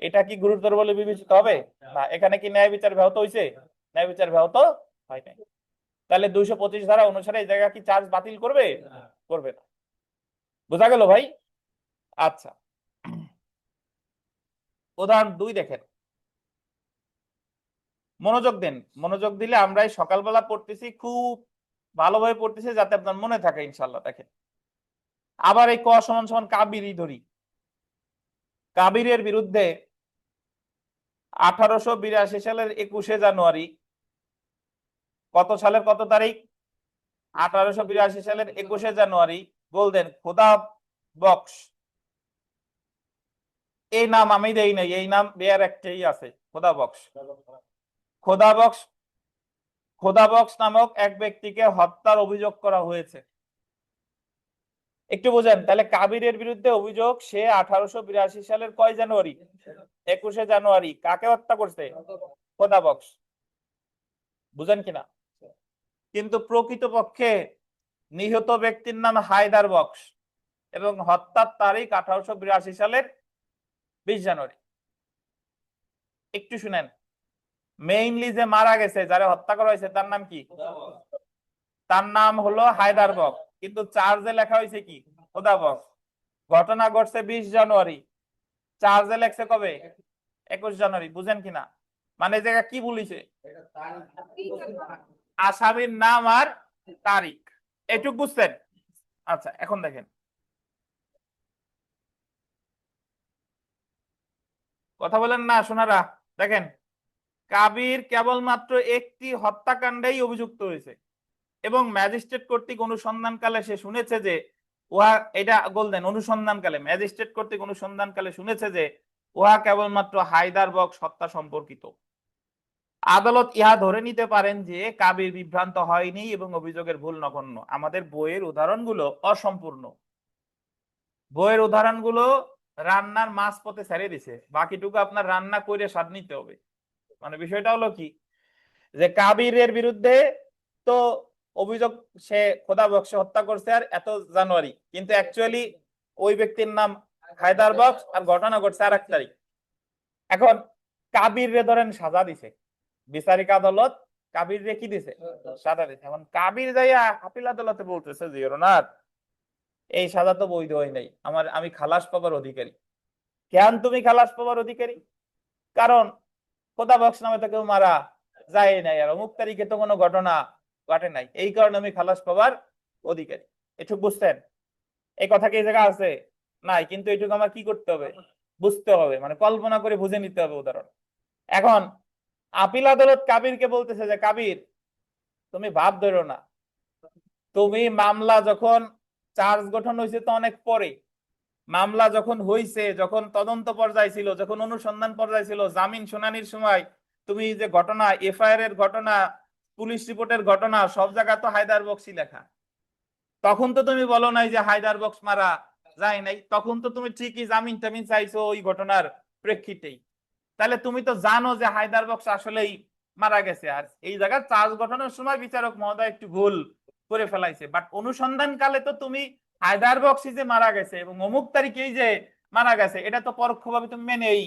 S1: এটা কি গুরুতর বলে বিবেচিত হবে না? এখানে কি ন্যায় বিচার ব্যাহত হয়েছে? ন্যায় বিচার ব্যাহত হয় নাই। তাহলে 225 ধারা অনুসারে এই জায়গা কি চার্জ বাতিল করবে? করবে না। বোঝা গেল ভাই? আচ্ছা, উদাহরণ 2 দেখেন, মনোযোগ দেন। মনোযোগ দিলে আমরা এই সকালবেলা পড়তেছি, খুব ভালোভাবে পড়তেছি যাতে আপনার মনে থাকে ইনশাল্লাহ। দেখেন আবার এই ক সমান সমান কাবিরই ধরি। কাবিরের বিরুদ্ধে 1882 সালের 21শে জানুয়ারি, কত সালের কত তারিখ? 1882 সালের 21শে জানুয়ারি বলতেন খোদা বক্স, এই নাম আমি দেই নাই, এই নাম দেয়ার একটাই আছে, খোদা বক্স। খোদা বক্স, খোদা বক্স নামক এক ব্যক্তিকে হত্যার অভিযোগ করা হয়েছে। একটু বোঝেন তাহলে, কাবিরের বিরুদ্ধে অভিযোগ সে 1882 সালের কয় জানুয়ারি? 21শে জানুয়ারি। কাকে হত্যা করছে? খোদা বক্স। বুঝেন কিনা? কিন্তু প্রকৃতপক্ষে নিহত ব্যক্তির নাম হায়দার বক্স এবং হত্যার তারিখ 1882 সালের 20 জানুয়ারি। একটু শুনেন, মেইনলি যে মারা গেছে, যারা হত্যা করা হয়েছে তার নাম কি? তার নাম হলো হায়দার বক্স, কিন্তু চার্জে লেখা হয়েছে কি? খোদা বক্স। ঘটনা ঘটছে 20 জানুয়ারি, চার্জে লেখছে কবে? 21 জানুয়ারি। বুঝেন কিনা? মানে এই জায়গা কি বলিছে? আসামির নাম আর তারিখ, এটুক বুঝছেন? আচ্ছা এখন দেখেন, কথা বলেন না সোনারা। দেখেন, কাবির কেবলমাত্র একটি হত্যাকাণ্ডেই অভিযুক্ত হয়েছে এবং ম্যাজিস্ট্রেট কর্তৃক অনুসন্ধানকালে সে শুনেছে যে উহা, এটা বললেন অনুসন্ধানকালে, ম্যাজিস্ট্রেট কর্তৃক অনুসন্ধানকালে শুনেছে যে উহা কেবলমাত্র হায়দার বক্স হত্যা সম্পর্কিত। আদালত ইহা ধরে নিতে পারেন যে কাবির বিভ্রান্ত হয়নি এবং অভিযোগের ভুল নগণ্য। আমাদের বইয়ের উদাহরণগুলো অসম্পূর্ণ, বইয়ের উদাহরণগুলো রান্নার মাঝ পথে ছেড়ে দিছে, বাকিটুকু আপনার রান্না করে স্বাদ নিতে হবে। মানে বিষয়টা হলো কি, যে কাবিরের বিরুদ্ধে তো অভিযোগ সে খোদা বক্সে হত্যা করছে আর এত জানুয়ারি, কিন্তু অ্যাকচুয়ালি ওই ব্যক্তির নাম হায়দার বক্স আর ঘটনা ঘটছে আর 1 তারিখ। এখন কাবির রে ধরেন সাজা দিছে, বিচারিক আদালত কাবির রে কি দিছে? সাজা দিছে। এখন কাবির যাইয়া আপিল আদালতে বলতেছে যে ওনার এই সাজা তো বৈধ হয় নাই, আমি খালাস পাবার অধিকারী। কেন তুমি খালাস পাবার অধিকারী? কারণ খোদা বক্স নামে তো কেউ মারা যায় নাই আর অমুক তারিখে তো কোনো ঘটনা ঘটে নাই, এই কারণে আমি খালাস পাবার অধিকারী। এটুকু বুঝছেন? এই কথা কি এই জায়গা আছে? নাই, কিন্তু এটুকু আমার কি করতে হবে? বুঝতে হবে, মানে কল্পনা করে বুঝে নিতে হবে উদাহরণ। এখন আপিল আদালত কাবিরকে বলতেছে যে কাবির তুমি ভাব ধরো না, তুমি মামলা যখন চার্জ গঠন হয়েছে তো অনেক পরে। মামলা যখন হয়েছে, যখন তদন্ত পর্যায়ে ছিল, যখন অনুসন্ধান পর্যায়ে ছিল, জামিন শুনানির সময় তুমি যে ঘটনা, এফআইআর এর ঘটনা, পুলিশ রিপোর্টের ঘটনা, সব জায়গা তো হায়দার বক্সই লেখা। তখন তো তুমি বলো নাই যে হায়দার বক্স মারা যায় নাই, তখন তো তুমি ঠিকই জামিন টামিন চাইছো ওই ঘটনার প্রেক্ষিতেই। তাহলে তুমি তো জানো যে হায়দার বক্স আসলেই মারা গেছে। আর এই জায়গায় চার্জ গঠনের সময় বিচারক মহোদয় একটু ভুল করে ফেলাইছে, বাট অনুসন্ধান কালে তো তুমি হায়দার বক্সই যে মারা গেছে এবং অমুক তারিখেই যে মারা গেছে এটা তো পরোক্ষভাবে তুমি মেনেই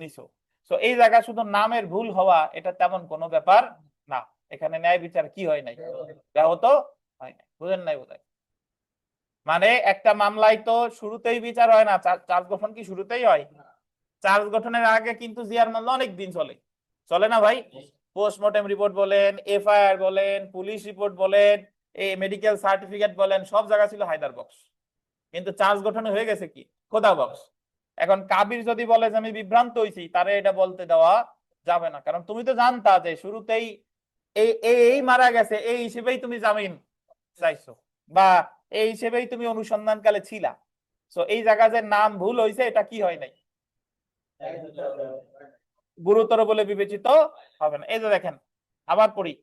S1: নিছো। তো এই জায়গায় শুধু নামের ভুল হওয়া এটা তেমন কোনো ব্যাপার না। এখানে ন্যায় বিচার কি হয় নাই, ব্যাহত হয় নাই। বুঝেন নাই বোধহয়? মানে একটা মামলায় তো শুরুতেই বিচার হয় না, চার্জ গঠন কি শুরুতেই হয়? চার্জ গঠনের আগে কিন্তু জিআর মামলা অনেক দিন চলে, চলে না ভাই? পোস্টমর্টেম রিপোর্ট বলেন, এফআইআর বলেন, পুলিশ রিপোর্ট বলেন, এই মেডিকেল সার্টিফিকেট বলেন, সব জায়গা ছিল হায়দার বক্স। কিন্তু চার্জ গঠনে হয়ে গেছে কি খোদা বক্স। এখন কাবির যদি বলে যে আমি বিভ্রান্ত হইছি, তারে এটা বলতে দেওয়া যাবে না, কারণ তুমি তো জানতা যে শুরুতেই এই এই এই মারা গেছে, এই হিসেবেই তুমি জামিন চাইছো, বা এই হিসেবেই তুমি অনুসন্ধানকালে ছিলা। তো এই জায়গা যে নাম ভুল হয়েছে এটা কি হয় নাই, গুরুতর বলে বিবেচিত হবে না। এই যে দেখেন, আবার পড়ি,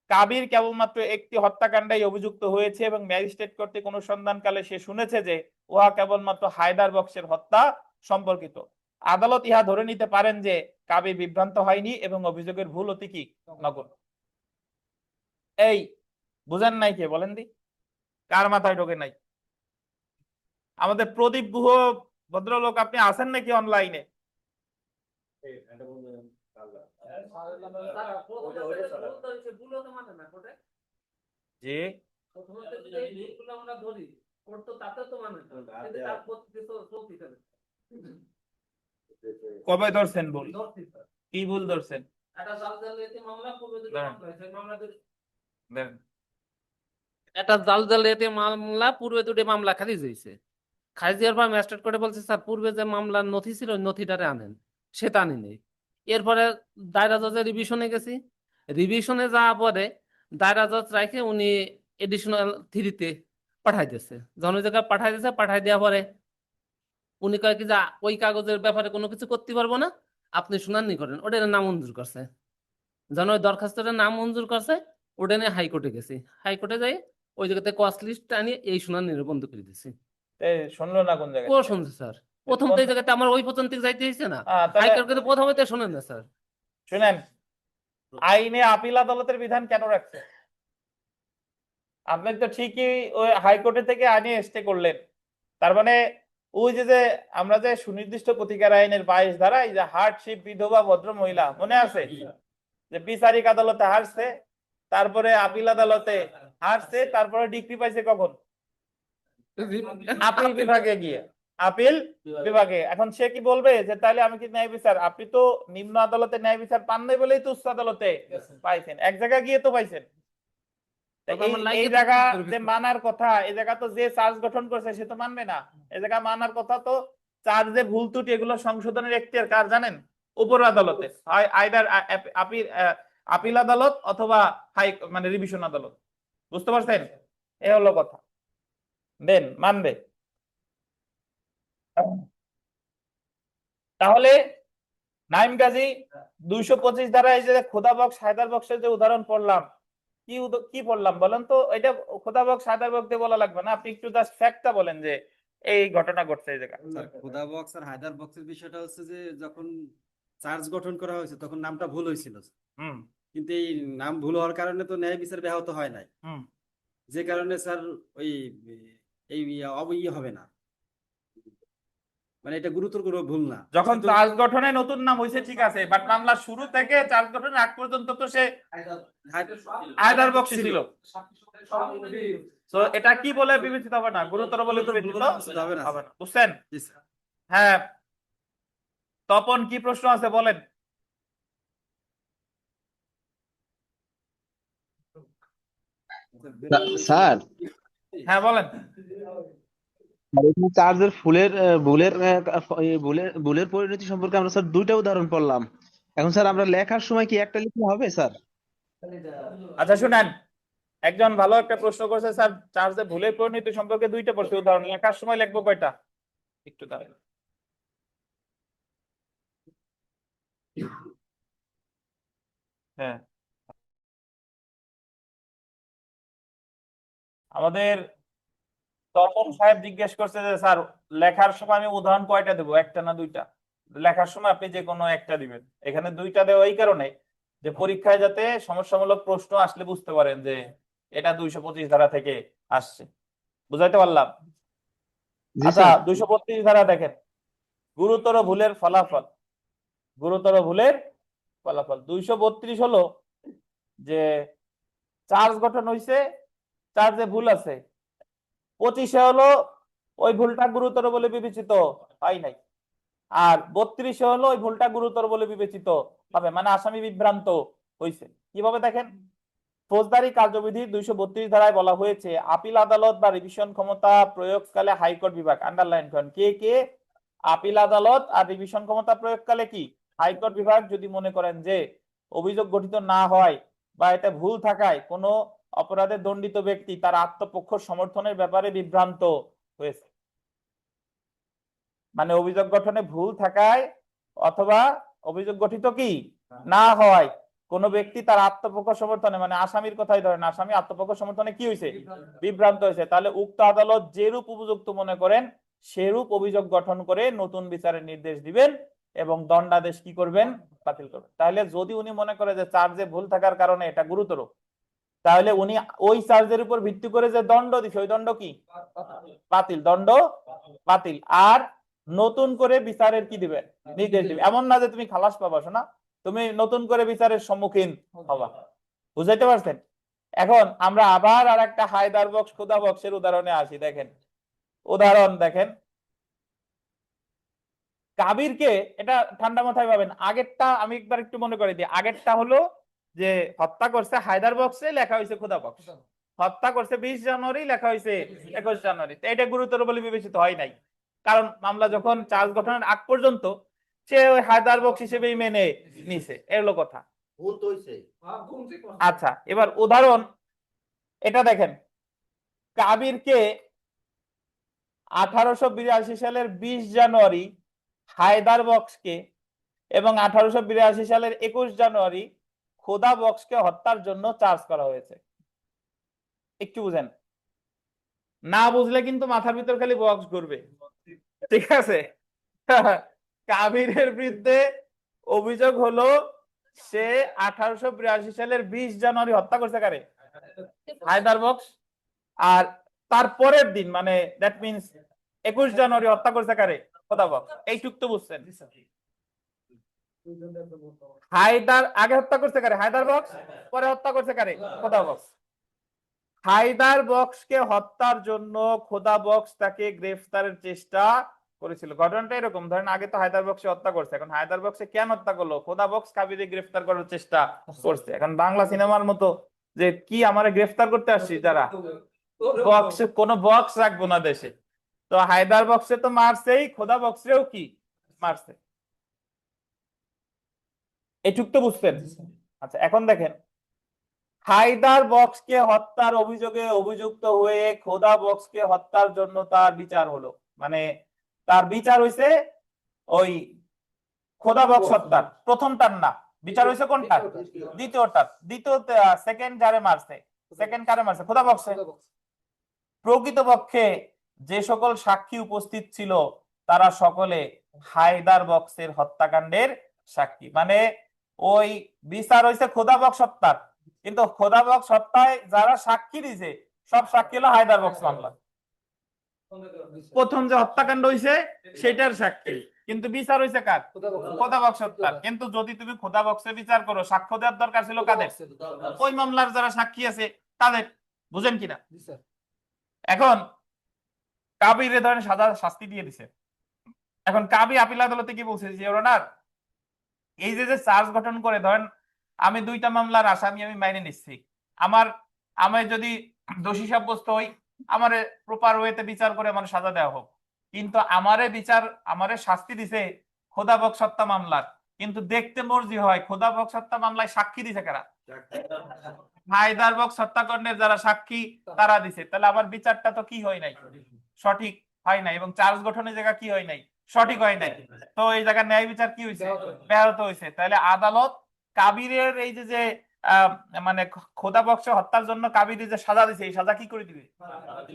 S1: কাবির কেবলমাত্র একটি হত্যাকাণ্ডে অভিযুক্ত হয়েছে এবং ম্যাজিস্ট্রেট কর্তৃক অনুসন্ধানকালে সে শুনেছে যে উহা কেবলমাত্র হায়দার বক্সের হত্যা সম্পর্কিত। আদালত ইহা ধরে নিতে পারেন যে কাবির বিভ্রান্ত হয়নি এবং অভিযোগের ভুল অতি কি নগণ্য। এই বুঝেন নাই কে বলেন দি, কার মাথায় ঢোকে নাই? আমাদের প্রদীপ গুহ ভদ্রলোক, আপনি আছেন নাকি অনলাইনে? জি, কবে ধরছেন ভুল? কি ভুল ধরছেন? দেন।
S2: একটা জাল জালিয়াতি মামলা, পূর্বে দুটি মামলা খারিজ হয়েছে। খারিজ হওয়ার পর ম্যাজিস্ট্রেট কোর্টে বলছে স্যার পূর্বে যে মামলার নথি ছিল ওই নথিটারে আনেন, সেটা আনি নেই। এরপরে দায়রা জজের রিভিশনে গেছি, রিভিশনে যাওয়ার পরে দায়রা জজ রাখে উনি এডিশনাল 3-তে পাঠাই দিয়েছে। যখন ওই জায়গায় পাঠাই দিয়েছে, পাঠাই দেওয়ার পরে উনি কয় কি যে ওই কাগজের ব্যাপারে কোনো কিছু করতে পারবো না, আপনি শুনানি করেন। ওটার নাম মঞ্জুর করছে, যখন ওই দরখাস্তটার নাম মঞ্জুর করছে ওটা নিয়ে হাইকোর্টে গেছি। হাইকোর্টে যাই ওই জায়গাতে কস্ট লিস্ট আনিয়ে এই শুনানি বন্ধ করে দিছি।
S1: শুনলো না কোন জায়গায়?
S2: ও শুনছে স্যার, প্রথম তো এই জায়গাতে আমার ওই পর্যন্ত যাইতে হয়েছে না,
S1: তাহলে
S2: হাইকোর্ট কিন্তু প্রথমে তো শোনেন না স্যার।
S1: শুনেন, আইনে আপিল আদালতের বিধান কেন রাখছে? আপনি তো ঠিকই ওই হাইকোর্টে থেকে আইনে স্টে করলেন, তার মানে ওই যে যে আমরা যে সুনির্দিষ্ট প্রতিকার আইনের 22 ধারা, এই যে হার্ডশিপ বিধবা ভদ্র মহিলা মনে আছে, যে বিচারিক আদালতে হারছে, তারপরে আপিল আদালতে হারছে, তারপরে ডিগ্রি পাইছে কখন? আপিল বিভাগে গিয়ে, আপিল বিভাগে। এখন সে কি বলবে যে তাহলে আমি কি ন্যায় বিচার, আপনি তো নিম্ন আদালতে ন্যায় বিচার পান নাই বলেই তো উচ্চ আদালতে পাইছেন, এক জায়গায় গিয়ে তো পাইছেন। এই জায়গা যে মানার কথা, এই জায়গা তো যে চার্জ গঠন করছে সে তো মানবে না। এই জায়গা মানার কথা তো চার্জে ভুল ত্রুটি এগুলো সংশোধনের এখতিয়ার কার জানেন? উপর আদালতে, হয় আইদার আপিল আদালত অথবা হাই মানে রিভিশন আদালত। বুঝতে পারছেন? এ হলো কথা, দেন মানবে। তাহলে নাইম গাজী 225 ধারা, এই যে খোদা বক্স হায়দার বক্সের যে উদাহরণ পড়লাম, কি পড়লাম বলেন তো? এটা খোদা বক্স হায়দার বক্স দিয়ে বলা লাগবে না, আপনি একটু জাস্ট ফ্যাক্টটা বলেন যে এই ঘটনা ঘটছে এই জায়গায়।
S3: খোদা বক্স আর হায়দার বক্সের বিষয়টা হচ্ছে যে যখন চার্জ গঠন করা হয়েছে তখন নামটা ভুল হয়েছিল,
S1: হুম
S3: কিন্তু এই নাম ভুল হওয়ার কারণে তো ন্যায় বিচার ব্যাহত হয় নাই,
S1: হুম
S3: যে কারণে স্যার ওই এই হবে না, মানে এটা গুরুতর কোনো ভুল না।
S1: যখন চার্জ গঠনে নতুন নাম হয়েছে ঠিক আছে, বাট মামলা শুরু থেকে চার্জ গঠনের আগ পর্যন্ত তো সে হায়দার বক্স ছিল। তো এটা কি বলে বিবেচিত হবে না, গুরুতর বলে বিবেচিত হবে না। বুঝছেন? হ্যাঁ, তপন কি প্রশ্ন আছে বলেন।
S4: স্যার,
S1: হ্যাঁ বলেন।
S4: চার্জের ফুলের ভুলের পরিণতি সম্পর্কে আমরা স্যার দুইটা উদাহরণ পড়লাম। এখন স্যার আমরা লেখার সময় কি একটা লিখলে হবে স্যার?
S1: আচ্ছা শুনেন, একজন ভালো একটা প্রশ্ন করছে স্যার, চার্জে ভুলের পরিণতি সম্পর্কে দুইটা প্রশ্ন উদাহরণ লেখার সময় লিখবো কয়টা? একটু দাঁড়ান। হ্যাঁ, আমাদের তপন সাহেব জিজ্ঞেস করছে যে স্যার লেখার সময় আমি উদাহরণ কয়টা দেবো, একটা না দুইটা? লেখার সময় আপনি যে কোনো একটা দিবেন। এখানে দুইটা দেওয়া এই কারণে যে পরীক্ষায় যাতে সমস্যামূলক প্রশ্ন আসলে বুঝতে পারেন যে এটা 225 ধারা থেকে আসছে। বুঝাইতে পারলাম?
S4: জি
S1: আচ্ছা,
S4: স্যার।
S1: 232 ধারা দেখেন, গুরুতর ভুলের ফলাফল। গুরুতর ভুলের ফলাফল 232 হলো যে চার্জ গঠন হয়েছে, চার্জে ভুল আছে। 25 হলো ওই ভুলটা গুরুতর বলে বিবেচিত হয় নাই। আর 32 হলো ওই ভুলটা গুরুতর বলে বিবেচিত হবে, মানে আসামি বিভ্রান্ত হয়েছে। কিভাবে দেখেন, ফৌজদারি কার্যবিধি 232 ধারায় বলা হয়েছে আপিল আদালত বা রিভিশন ক্ষমতা প্রয়োগকালে হাইকোর্ট বিভাগ, আন্ডারলাইন করেন কে কে, আপিল আদালত আর রিভিশন ক্ষমতা প্রয়োগকালে কি হাইকোর্ট বিভাগ যদি মনে করেন যে অভিযোগ গঠিত না হয় বা এটা ভুল থাকায় কোনো অপরাধে দণ্ডিত ব্যক্তি তার আত্মপক্ষ সমর্থনের ব্যাপারে বিভ্রান্ত হয়েছে, মানে অভিযোগ গঠনে ভুল থাকায় অথবা অভিযোগ গঠিত কি না হয় কোন ব্যক্তি তার আত্মপক্ষ সমর্থনে, মানে আসামির কথাই ধরেন, আসামি আত্মপক্ষ সমর্থনে কি হয়েছে, বিভ্রান্ত হয়েছে, তাহলে উক্ত আদালত যেরূপ উপযুক্ত মনে করেন সেরূপ অভিযোগ গঠন করে নতুন বিচারের নির্দেশ দিবেন এবং দণ্ডাদেশ কি করবেন, বাতিল করবেন। তাহলে যদি উনি মনে করে যে চার্জে ভুল থাকার কারণে এটা গুরুতর, তাহলে উনি ওই চার্জের উপর ভিত্তি করে যে দণ্ড দিছে ওই দণ্ড কি বাতিল, দণ্ড বাতিল। আর নতুন করে বিচারের কি দিবেন, নির্দেশ দিবে। এমন না যে তুমি খালাস পাবা, শোনা, তুমি নতুন করে বিচারের সম্মুখীন হবা। বুঝাইতে পারছেন? এখন আমরা আবার আর একটা হায়দার বক্স খুদা বক্সের উদাহরণে আসি। দেখেন, উদাহরণ দেখেন, কাবিরকে, এটা ঠান্ডা মাথায় পাবেন, আগেরটা আমি একবার একটু মনে করে দিই। আগেরটা হলো যে হত্যা করছে হায়দার বক্সে, লেখা হয়েছে খুদা বক্স। হত্যা করছে 20 জানুয়ারি, লেখা হয়েছে 21 জানুয়ারি। এটা গুরুতর বলে বিবেচিত হয় নাই, কারণ মামলা যখন চার্জ গঠনের আগ পর্যন্ত সে ওই হায়দার বক্স হিসেবেই মেনে নিছে, এগুলো কথা। আচ্ছা, এবার উদাহরণ এটা দেখেন, কাবিরকে 1882 সালের 20 জানুয়ারি হায়দার বক্সকে এবং 1882 সালের 21 জানুয়ারি খোদা বক্সকে হত্যার জন্য চার্জ করা হয়েছে। একটু বুঝেন, না বুঝলে কিন্তু মাথার ভিতর খালি বক্স ঘুরবে, ঠিক আছে? কাবিরের বিরুদ্ধে অভিযোগ হলো সে 1882 সালের 20 জানুয়ারি হত্যা করছে কারে, হায়দার বক্স। আর তার পরের দিন মানে দ্যাট মিন্স 21 জানুয়ারি হত্যা করছে কারে, খোদা বক্স। এইটুক তো বুঝছেন? হায়দার আগে হত্যা করছে কারে, হায়দার বক্স, পরে হত্যা করছে কারে, খোদা বক্স। হায়দার বক্সকে হত্যার জন্য খোদা বক্স তাকে গ্রেফতারের চেষ্টা করেছিল। ঘটনাটা এরকম, ধরেন আগে তো হায়দার বক্সে হত্যা করছে, এখন হায়দার বক্সে কেন হত্যা করলো, খোদা বক্স কাবিরে গ্রেফতার করার চেষ্টা করছে। এখন বাংলা সিনেমার মতো যে কি আমারে গ্রেফতার করতে আসছি, যারা বক্সে কোনো বক্স রাখবো না দেশে, তো হায়দার বক্সে তো মারছেই, খোদা বক্সেও কি মারছে। এটুক তো বুঝছেন? আচ্ছা, এখন দেখেন, হায়দার বক্সকে হত্যার অভিযোগে অভিযুক্ত হয়ে খোদা বক্সকে হত্যার জন্য তার বিচার হলো, মানে তার বিচার হয়েছে ওই খোদা বক্স হত্যার প্রথমটার না, বিচার হয়েছে কোনটার, দ্বিতীয়টার। দ্বিতীয় সেকেন্ড যারে মারছে, সেকেন্ড কারে মারছে, খোদা বক্সে। প্রকৃতপক্ষে যে সকল সাক্ষী উপস্থিত ছিল তারা সকলে হায়দার বক্সের হত্যাকাণ্ডের সাক্ষী, মানে ওই বিচার হয়েছে খোদা বক্স হত্যার, কিন্তু খোদা বক্স হত্যায় যারা সাক্ষী দিছে সব সাক্ষী হলো হায়দার বক্স মামলা। প্রথম যে হত্যাকাণ্ড হয়েছে সেটার সাক্ষী, কিন্তু বিচার হয়েছে কার, খোদা বক্স হত্যার। কিন্তু যদি তুমি খোদা বক্সে বিচার করো, সাক্ষ্য দেওয়ার দরকার ছিল কাদের, ওই মামলার যারা সাক্ষী আছে তাদের। বুঝেন কিনা? এখন কাবির এ ধরনের সাজা শাস্তি দিয়ে দিছে। এখন কাবি আপিল আদালতে কি বলছে যে ওনার এই যে চার্জ গঠন করে, ধরেন আমি দুইটা মামলার আসামি আমি মাইনে নিচ্ছি, আমি যদি দোষী সাব্যস্ত হই, আমারে প্রপার ওয়েতে বিচার করে আমার সাজা দেওয়া হোক, কিন্তু আমারে শাস্তি দিছে খোদা বক্স হত্যা মামলার, কিন্তু দেখতে মর্জি হয় খোদা বক্স হত্যা মামলায় সাক্ষী দিছে কারা, হায়দারবক্স হত্যাকাণ্ডের যারা সাক্ষী তারা দিছে, তাহলে আমার বিচারটা তো কি হয় নাই, সঠিক হয় নাই, এবং চার্জ গঠনের জায়গা কি হয় নাই, সঠিক হয় নাই। তো এই জায়গায় ন্যায় বিচার কি হয়েছে, ব্যাহত হয়েছে। তাহলে আদালত কাবিরের এই যে যে মানে খোদা বক্সে হত্যার জন্য কাবিরের যে সাজা দিছে, এই সাজা কি করে দিবে,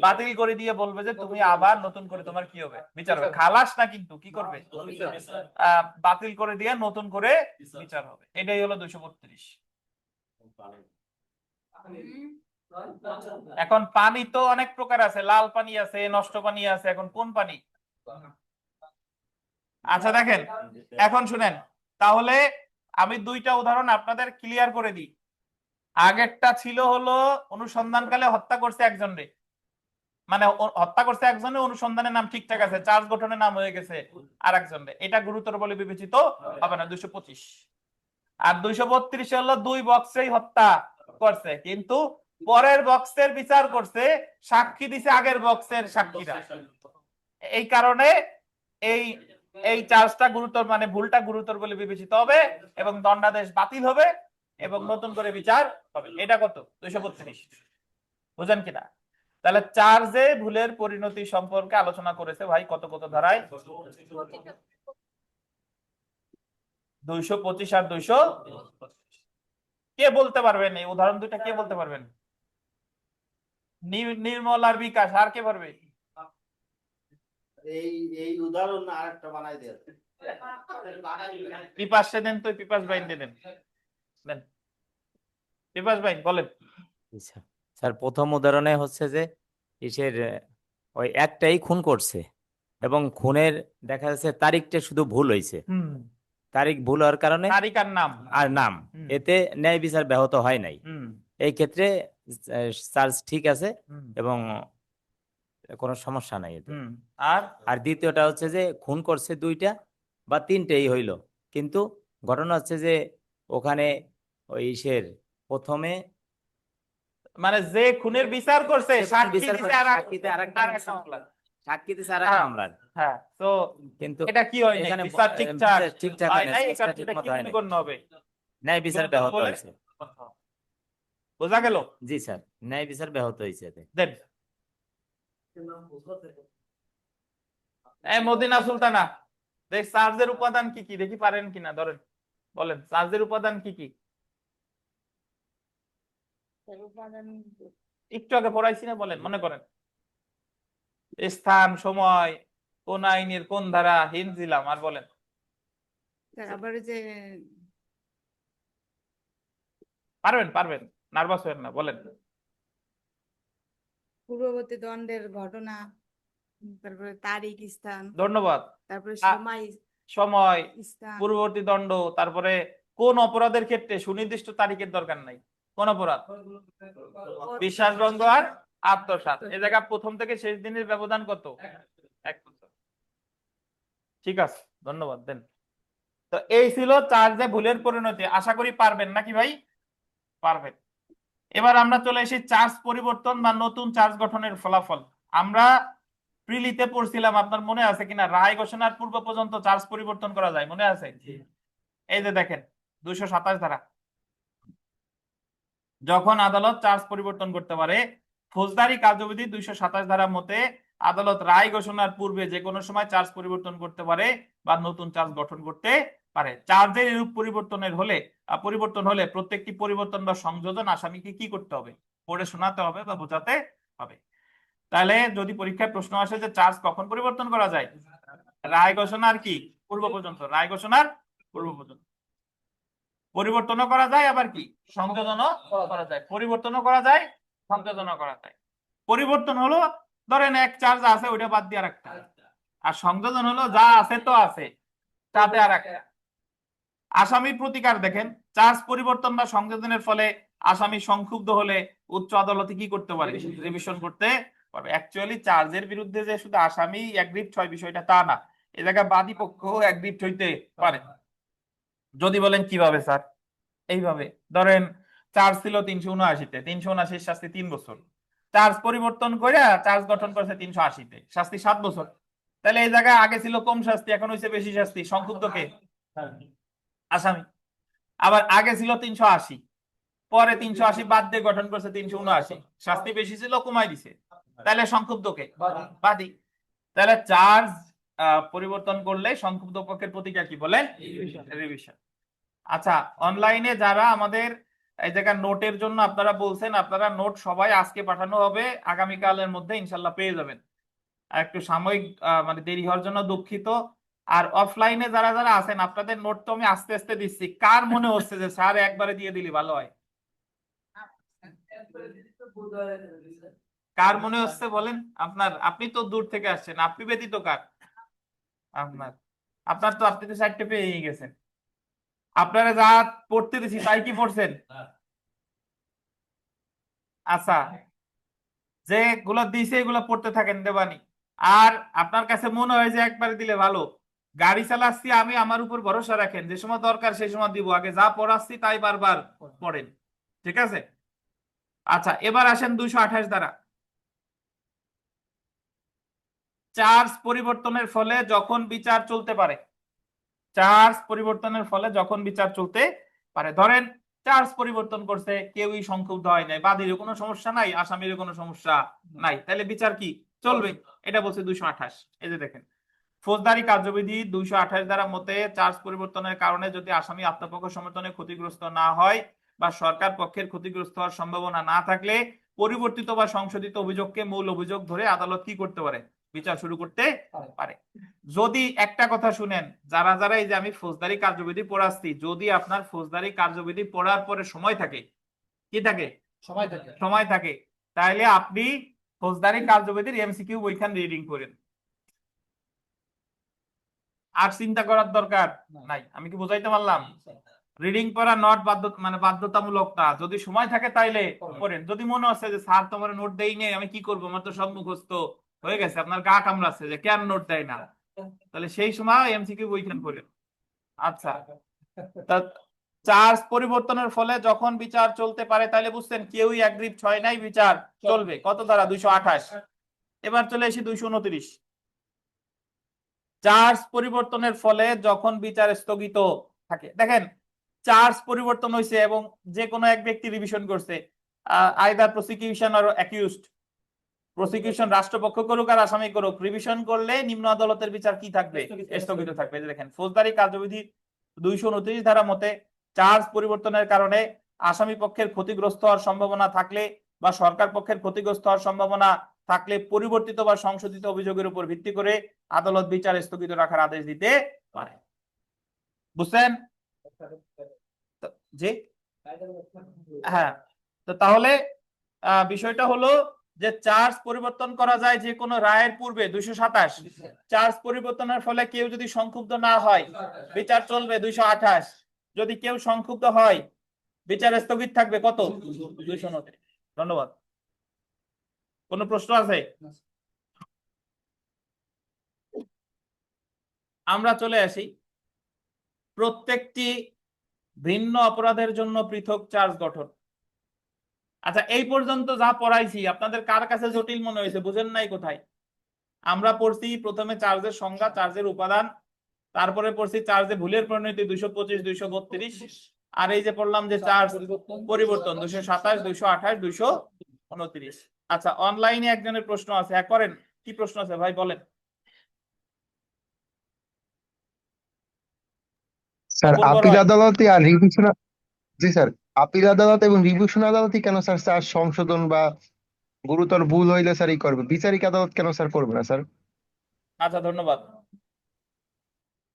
S1: বাতিল করে দিয়ে বলবে যে তুমি আবার নতুন করে তোমার কি হবে, বিচার হবে। খালাস না, কিন্তু কি করবে, বাতিল করে দিয়ে নতুন করে বিচার হবে। এটাই হলো 232। এখন পানি তো অনেক প্রকার আছে, লাল পানি আছে, নষ্ট পানি আছে, এখন কোন পানি? আচ্ছা দেখেন, এখন শুনেন, তাহলে আমি দুইটা উদাহরণ আপনাদের ক্লিয়ার করে দিই। আগেরটা ছিল হলো অনুসন্ধানকালে হত্যা করছে একজনরে, মানে হত্যা করছে একজনে, অনুসন্ধানের নাম ঠিকঠাক আছে, চার্জ গঠনের নাম হয়ে গেছে আর একজনরে, এটা গুরুতর বলে বিবেচিত হবে না, 225। আর 232 হলো দুই বক্সেই হত্যা করছে, কিন্তু পরের বক্সের বিচার করছে, সাক্ষী দিছে আগের বক্সের সাক্ষীরা, এই কারণে এই এই চার্জটা গুরুতর, মানে ভুলটা গুরুতর বলে বিবেচিত হবে এবং দণ্ডাদেশ বাতিল হবে এবং নতুন করে বিচার হবে। এটা কত, 232, বুঝেন কিনা? তাহলে চার্জে ভুলের পরিণতি সম্পর্কে আলোচনা করেছে ভাই কত কত ধারায়, 225 আর 200। কে বলতে পারবেন এই উদাহরণ দুইটা, কে বলতে পারবেন? নির্মল আর বিকাশ, আর কে পারবে?
S5: এই এই উদাহরণ আরেকটা বানাই দেন।
S1: পিপাসে দেন তো, পিপাস ভাই দেন, দেন পিপাস ভাই বলেন।
S6: আচ্ছা স্যার, প্রথম উদাহরণে হচ্ছে যে ইসের ওই একটাই খুন করছে এবং খুনের দেখা যাচ্ছে তারিখটা শুধু ভুল হয়েছে, তারিখ ভুল হওয়ার কারণে
S1: তারিখ আর নাম,
S6: আর নাম, এতে ন্যায় বিচার ব্যাহত হয় নাই। এই ক্ষেত্রে চার্জ ঠিক আছে এবং কোনো সমস্যা নাই এতে।
S1: আর
S6: আর দ্বিতীয়টা হচ্ছে যে খুন করছে দুইটা বা তিনটেই হইলো, কিন্তু ঘটনা হচ্ছে যে ওখানে ওই ইসের প্রথমে
S1: মানে যে খুনের বিচার করছে সাক্ষী
S6: বিচার
S1: দিছে
S6: করে
S1: আর
S6: সাক্ষীতে আরেকটা
S1: মামলা।
S6: সাক্ষী দিছে আরেক
S1: হ্যাঁ।
S6: মামলার,
S1: হ্যাঁ, তো
S6: কিন্তু
S1: এটা কি হয় না,
S6: এখানে
S1: বিচার ঠিকঠাক
S6: ঠিকঠাক
S1: হয়
S6: হয়
S1: নাই,
S6: নাই,
S1: এই কারণে
S6: ঠিক
S1: এটা
S6: মতো
S1: কি
S6: হয়
S1: মনে
S6: নাই,
S1: করতে হবে,
S6: ন্যায় বিচার ব্যাহত
S1: বলে-
S6: হয়েছে।
S1: বোঝা গেল?
S6: জি স্যার, ন্যায় বিচার ব্যাহত হয়েছে এতে।
S1: দেন মদিনা সুলতানা, দেখ চার্জের উপাদান কি কি, দেখি পারেন কিনা, ধরেন বলেন চার্জের উপাদান কি কি। একটু আগে পড়াইছি না, বলেন, মনে করেন। স্থান, সময়, কোন আইনের কোন ধারা, হিন্ট দিলাম, আর বলেন।
S7: আবার যে
S1: পারবেন পারবেন, নার্ভাস হবেন না, বলেন।
S7: পূর্ববর্তী দণ্ডের ঘটনা, তারপরে তারিখ, স্থান,
S1: ধন্যবাদ।
S7: তারপরে
S1: আ-
S7: সময়,
S1: সময়,
S7: স্থান,
S1: পূর্ববর্তী দণ্ড, তারপরে কোন অপরাধের ক্ষেত্রে সুনির্দিষ্ট তারিখের দরকার নাই, কোন অপরাধ, বিশ্বাসভঙ্গ আর আত্মসাৎ। এই জায়গা প্রথম থেকে শেষ দিনের ব্যবধান কত, 1 বছর। ঠিক আছে, ধন্যবাদ, দেন। তো এই ছিল চার্জে ভুলের পরিণতি, আশা করি পারবেন নাকি ভাই, পারবেন। এবার আমরা চলে এসেছি চার্জ পরিবর্তন বা নতুন চার্জ গঠনের ফলাফল। আমরা প্রিলিতে পড়ছিলাম, আপনার মনে আছে কিনা, রায় ঘোষণার পূর্ব পর্যন্ত চার্জ পরিবর্তন করা যায়, মনে আছে? এই যে দেখেন 227 ধারা, যখন আদালত চার্জ পরিবর্তন করতে পারে। ফৌজদারি কার্যবিধি 227 ধারা মতে আদালত রায় ঘোষণার পূর্বে যে কোনো সময় চার্জ পরিবর্তন করতে পারে বা নতুন চার্জ গঠন করতে পারে। চার্জের এরূপ পরিবর্তন হলে প্রত্যেকটি পরিবর্তন বা সংযোজন আসামিকে কি করতে হবে, পড়ে শোনাতে হবে বা বোঝাতে হবে। তাহলে যদি পরীক্ষায় প্রশ্ন আসে যে চার্জ কখন পরিবর্তন করা যায়, রায় ঘোষণার কি পূর্ব পর্যন্ত, রায় ঘোষণার পূর্ব পর্যন্ত পরিবর্তনও করা যায়, আবার কি সংযোজনও করা যায়, পরিবর্তনও করা যায়, সংযোজনও করা যায়। পরিবর্তন হলো ধরেন এক চার্জ আছে ওইটা বাদ দিয়ে আরেকটা, আর সংযোজন হলো যা আছে তো আছে তাতে আরেকটা। আসামির প্রতিকার দেখেন, চার্জ পরিবর্তন বা সংযোজনের ফলে আসামি সংক্ষুব্ধ হলে উচ্চ আদালতে কি করতে পারে, রিভিশন করতে পারবে। অ্যাকচুয়ালি চার্জের বিরুদ্ধে যে শুধু আসামি অ্যাগ্রিভড হয় বিষয়টা তা না, এ জায়গায় বাদী পক্ষ অ্যাগ্রিভড হইতে পারে। যদি বলেন কিভাবে স্যার, এইভাবে ধরেন চার্জ ছিল 379-তে, 379 শাস্তি 3 বছর, চার্জ পরিবর্তন করে চার্জ গঠন করেছে 380-তে, শাস্তি 7 বছর। তাহলে এই জায়গায় আগে ছিল কম শাস্তি, এখন হয়েছে বেশি শাস্তি, সংক্ষুব্ধ কে, আসামি। আবার আগে ছিল 380, পরে 380 বাদ দিয়ে গঠন করছে 379, শাস্তি বেশি ছিল কমাই দিছে, তাহলে সংক্ষুব্ধকে বাদী। তাহলে চার্জ পরিবর্তন করলে সংক্ষুব্ধ পক্ষের প্রতিক্রিয়া কি বলেন? রিভিশন। আচ্ছা, অনলাইনে যারা আমাদের এই জায়গায় নোটের জন্য আপনারা বলছেন, আপনারা নোট সবাই আজকে পাঠানো হবে, আগামীকালের মধ্যে ইনশাল্লাহ পেয়ে যাবেন। আর একটু সাময়িক মানে দেরি হওয়ার জন্য দুঃখিত। আর অফলাইনে যারা যারা আছেন, আপনাদের নোট তো আমি আস্তে আস্তে দিচ্ছি, কার মনে হচ্ছে যে স্যার একবারে দিয়ে দিলি ভালো হয়? কার মনে হচ্ছে বলেন? আপনি তো দূর থেকে আসছেন, আপনি ব্যতীত কার? আপনার তো আপনি তো সাইডটা পেয়ে গেছেন। আপনারা যা পড়তে দিছি তাই কি পড়ছেন? আচ্ছা, যেগুলো দিছে এগুলো পড়তে থাকেন দেবানি। আর আপনার কাছে মনে হয় যে একবারে দিলে ভালো, গাড়ি চালাচ্ছি আমি, আমার উপর ভরসা রাখেন, যে সময় দরকার সেই সময় দিব, আগে যা পড়াচ্ছি তাই বারবার পড়েন, ঠিক আছে? আচ্ছা, এবার আসেন 228 দ্বারা। চার্জ পরিবর্তনের ফলে যখন বিচার চলতে পারে, চার্জ পরিবর্তনের ফলে যখন বিচার চলতে পারে, ধরেন চার্জ পরিবর্তন করছে, কেউই সংক্ষুব্ধ হয় নাই, বাদীর কোনো সমস্যা নাই, আসামির কোনো সমস্যা নাই, তাহলে বিচার কি চলবে? এটা বলছে 228। এই যে দেখেন, ফৌজদারি কার্যবিধি 228 দ্বারা মতে চার্জ পরিবর্তনের কারণে যদি আসামি আত্মপক্ষ সমর্থনে ক্ষতিগ্রস্ত না হয় বা সরকার পক্ষের ক্ষতিগ্রস্ত হওয়ার সম্ভাবনা না থাকলে পরিবর্তিত বা সংশোধিত অভিযোগকে মূল অভিযোগ ধরে আদালত কি করতে পারে? বিচার শুরু করতে পারে। যদি একটা কথা শুনেন, যারা যারা এই যে আমি ফৌজদারি কার্যবিধি পড়াচ্ছি, যদি আপনার ফৌজদারি কার্যবিধি পড়ার পরে সময় থাকে, কি থাকে? সময় থাকে, তাহলে আপনি ফৌজদারি কার্যবিধির এমসিকিউ বইখান রিডিং করেন, আর চিন্তা করার দরকার নাই। আমি কি বুঝাইতে পারলাম? রিডিং করা নট মানে বাধ্যতামূলক না, যদি সময় থাকে তাইলে পড়েন। যদি মনে হচ্ছে যে স্যার তোমার নোট দেই নেই, আমি কি করবো, আমার তো সব মুখস্থ হয়ে গেছে, আপনার গা কামড়াচ্ছে যে কেন নোট দেয় না, তাহলে সেই সময় এমসিকিউ বইখান পড়েন। আচ্ছা, তা চার্জ পরিবর্তনের ফলে যখন বিচার চলতে পারে, তাহলে বুঝছেন কেউই অ্যাগ্রিভ হয় নাই, বিচার চলবে। কত দ্বারা? 228। এবার চলে এসে 229। চার্জ পরিবর্তনের ফলে যখন বিচার স্থগিত থাকে, দেখেন চার্জ পরিবর্তন হয়েছে এবং যে কোনো এক ব্যক্তি রিভিশন করছে, আইদার প্রসিকিউশন আর অ্যাকিউজড, প্রসিকিউশন রাষ্ট্রপক্ষ করুক আর আসামি করুক, রিভিশন করলে নিম্ন আদালতের বিচার কি থাকবে? স্থগিত থাকবে। দেখেন ফৌজদারি কার্যবিধি 229 ধারা মতে চার্জ পরিবর্তনের কারণে আসামি পক্ষের ক্ষতিগ্রস্ত হওয়ার সম্ভাবনা থাকলে বা সরকার পক্ষের ক্ষতিগ্রস্ত হওয়ার সম্ভাবনা থাকলে পরিবর্তিত বা সংশোধিত অভিযোগের উপর ভিত্তি করে আদালত বিচার স্থগিত রাখার আদেশ দিতে পারে। বুঝছেন? জি, হ্যাঁ। তো তাহলে বিষয়টা হলো যে চার্জ পরিবর্তন করা যায় যে কোনো রায়ের পূর্বে। 227 চার্জ পরিবর্তনের ফলে কেউ যদি সংক্ষুব্ধ না হয় বিচার চলবে। 228 যদি কেউ সংক্ষুব্ধ হয় বিচার স্থগিত থাকবে। কত? 229। ধন্যবাদ। কোন প্রশ্ন আছে? আমরা চলে আসি প্রত্যেকটি ভিন্ন অপরাধের জন্য পৃথক চার্জ গঠন। আচ্ছা, এই পর্যন্ত যা পড়াইছি আপনাদের কার কাছে জটিল মনে হয়েছে? বুঝেন নাই কোথায়? আমরা পড়ছি প্রথমে চার্জের সংজ্ঞা, চার্জের উপাদান, তারপরে পড়ছি চার্জে ভুলের পরিণতি 225, 232, আর এই যে পড়লাম যে চার্জ পরিবর্তন 227, 228, 229। আচ্ছা, অনলাইনে একজনের প্রশ্ন আছে, হ্যাঁ করেন। কি প্রশ্ন আছে ভাই, বলেন।
S8: স্যার
S1: পূর্ব
S8: আপিল
S1: রায়।
S8: আদালতে আর রিভিশন, জি স্যার, আপিল আদালত এবং রিভিশন আদালতই কেন স্যার চার্জ সংশোধন বা গুরুতর ভুল হইলে স্যার এই করবে, বিচারিক আদালত কেন স্যার করবে না স্যার?
S1: আচ্ছা, ধন্যবাদ।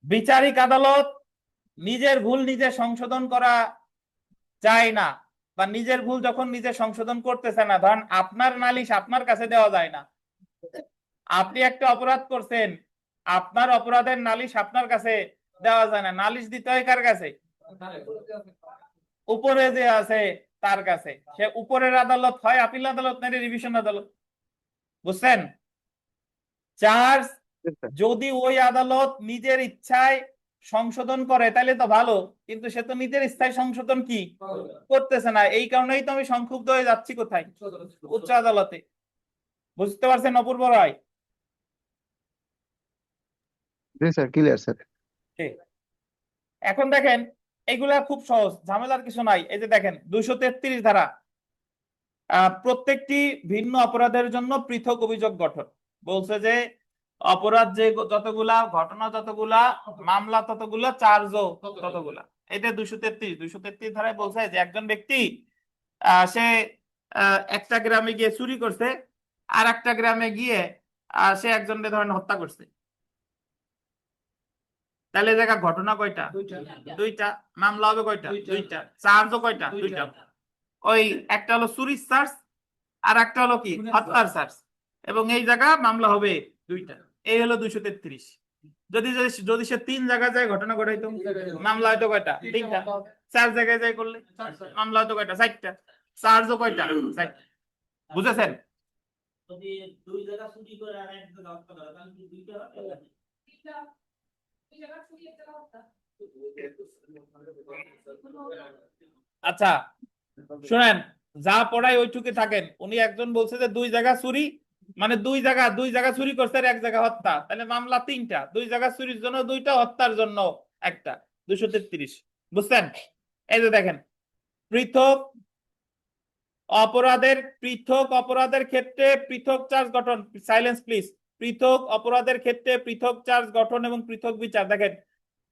S1: বিচারিক আদালত নিজের ভুল নিজে সংশোধন করা যায় না, বা নিজের ভুল যখন নিজে সংশোধন করতেছে না, ধরেন আপনার নালিশ আপনার কাছে দেওয়া যায় না। আপনি একটা অপরাধ করছেন, আপনার অপরাধের নালিশ আপনার কাছে দেওয়া যায় না, নালিশ দিতে হয় কার কাছে? উপরে যে আছে তার কাছে। সে উপরের আদালত হয় আপিল আদালত নাকি রিভিশন আদালত। বুঝছেন? চার্জ যদি ওই আদালত নিজের ইচ্ছায় সংশোধন করে তাহলে তো ভালো, কিন্তু সে তো নিজের ইচ্ছায় সংশোধন কি করতেছে না। এই কারণেই তো আমি সংক্ষুব্ধ হয়ে যাচ্ছি কোথায়? উচ্চ আদালতে। বুঝতে পারছেন অপূর্ব রায়?
S8: জি স্যার, ক্লিয়ার স্যার।
S1: ঠিক। এখন দেখেন এগুলা খুব সহজ, ঝামেলার কিছু নাই। এই যে দেখেন 233 ধারা, প্রত্যেকটি ভিন্ন অপরাধের জন্য পৃথক অভিযোগ গঠন। বলছে যে অপরাধ যে যতগুলা, ঘটনা যতগুলা, মামলা ততগুলা, চার্জও ততগুলা। এটা 233 ধারায় বলছে যে একজন ব্যক্তি সে একটা গ্রামে গিয়ে চুরি করছে, আর একটা গ্রামে গিয়ে সে একজনকে ধরেন হত্যা করছে। তাহলে এই জায়গা ঘটনা কয়টা? দুইটা। মামলা হবে কয়টা? দুইটা। চার্জও কয়টা? দুইটা। ওই একটা হলো চুরির চার্জ, আর একটা হলো কি হত্যার চার্জ, এবং এই জায়গা মামলা হবে দুইটা। এই হলো 233। যদি যদি যদি সে 3 জায়গায় যায় ঘটনা ঘটাইতো, মামলা হয়তো কয়টা? 3টা। 4 জায়গায় যায় করলে মামলা হয়তো কয়টা? 4টা। চার্জও কয়টা? 4টা। বুঝেছেন?
S5: যদি দুই জায়গা ছুটি করে আর এক জায়গা হত্যা করে তাহলে কি দুইটা হবে?
S1: আচ্ছা শুনেন, যা পড়াই ওইটুকু থাকেন। উনি একজন বলছে যে 2 জায়গা চুরি, মানে 2 জায়গা চুরি করছে আর 1 জায়গা হত্যা, তাহলে মামলা 3টা। 2 জায়গা চুরির জন্য 2টা, হত্যার জন্য 1টা। 233। বুঝছেন? এই যে দেখেন, পৃথক অপরাধের ক্ষেত্রে পৃথক চার্জ গঠন। Silence please. পৃথক অপরাধের ক্ষেত্রে পৃথক চার্জ গঠন এবং পৃথক বিচার। দেখেন,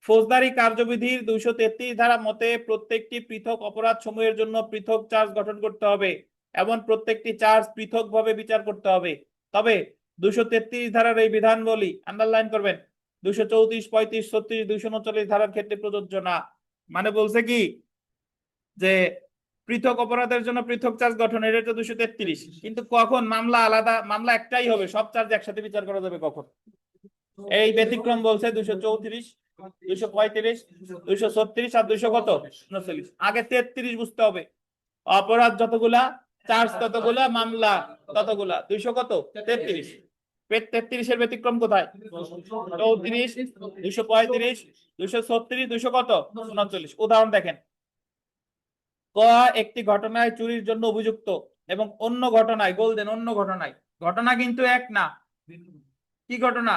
S1: ফৌজদারি কার্যবিধির 233 ধারা মতে প্রত্যেকটি পৃথক অপরাধ সমূহের জন্য পৃথক চার্জ গঠন করতে হবে এবং প্রত্যেকটি চার্জ পৃথকভাবে বিচার করতে হবে। তবে 233 ধারার এই বিধানবলী আন্ডারলাইন করবেন 234, 35, 36, 239 ধারার ক্ষেত্রে প্রযোজ্য না। মানে বলছে কি যে পৃথক অপরাধের জন্য পৃথক চার্জ গঠন, এটা তো 233, কিন্তু কখন মামলা আলাদা, মামলা একটাই হবে, সব চার্জ একসাথে বিচার করা যাবে কখন? এই ব্যতিক্রম বলছে 234, 235, 236 আর 200 কত? 39। আগে 33 বুঝতে হবে। অপরাধ যতগুলা, চার্জ ততগুলা, মামলা ততগুলা। 200 কত? 33। 33 এর ব্যতিক্রম কোথায়? 34, 235, 236, 200 কত? 39। উদাহরণ দেখেন, ক একটি ঘটনায় চুরির জন্য অভিযুক্ত এবং অন্য ঘটনায়, গোল্ডেন, অন্য ঘটনায়, ঘটনা কিন্তু এক না, কি ঘটনা?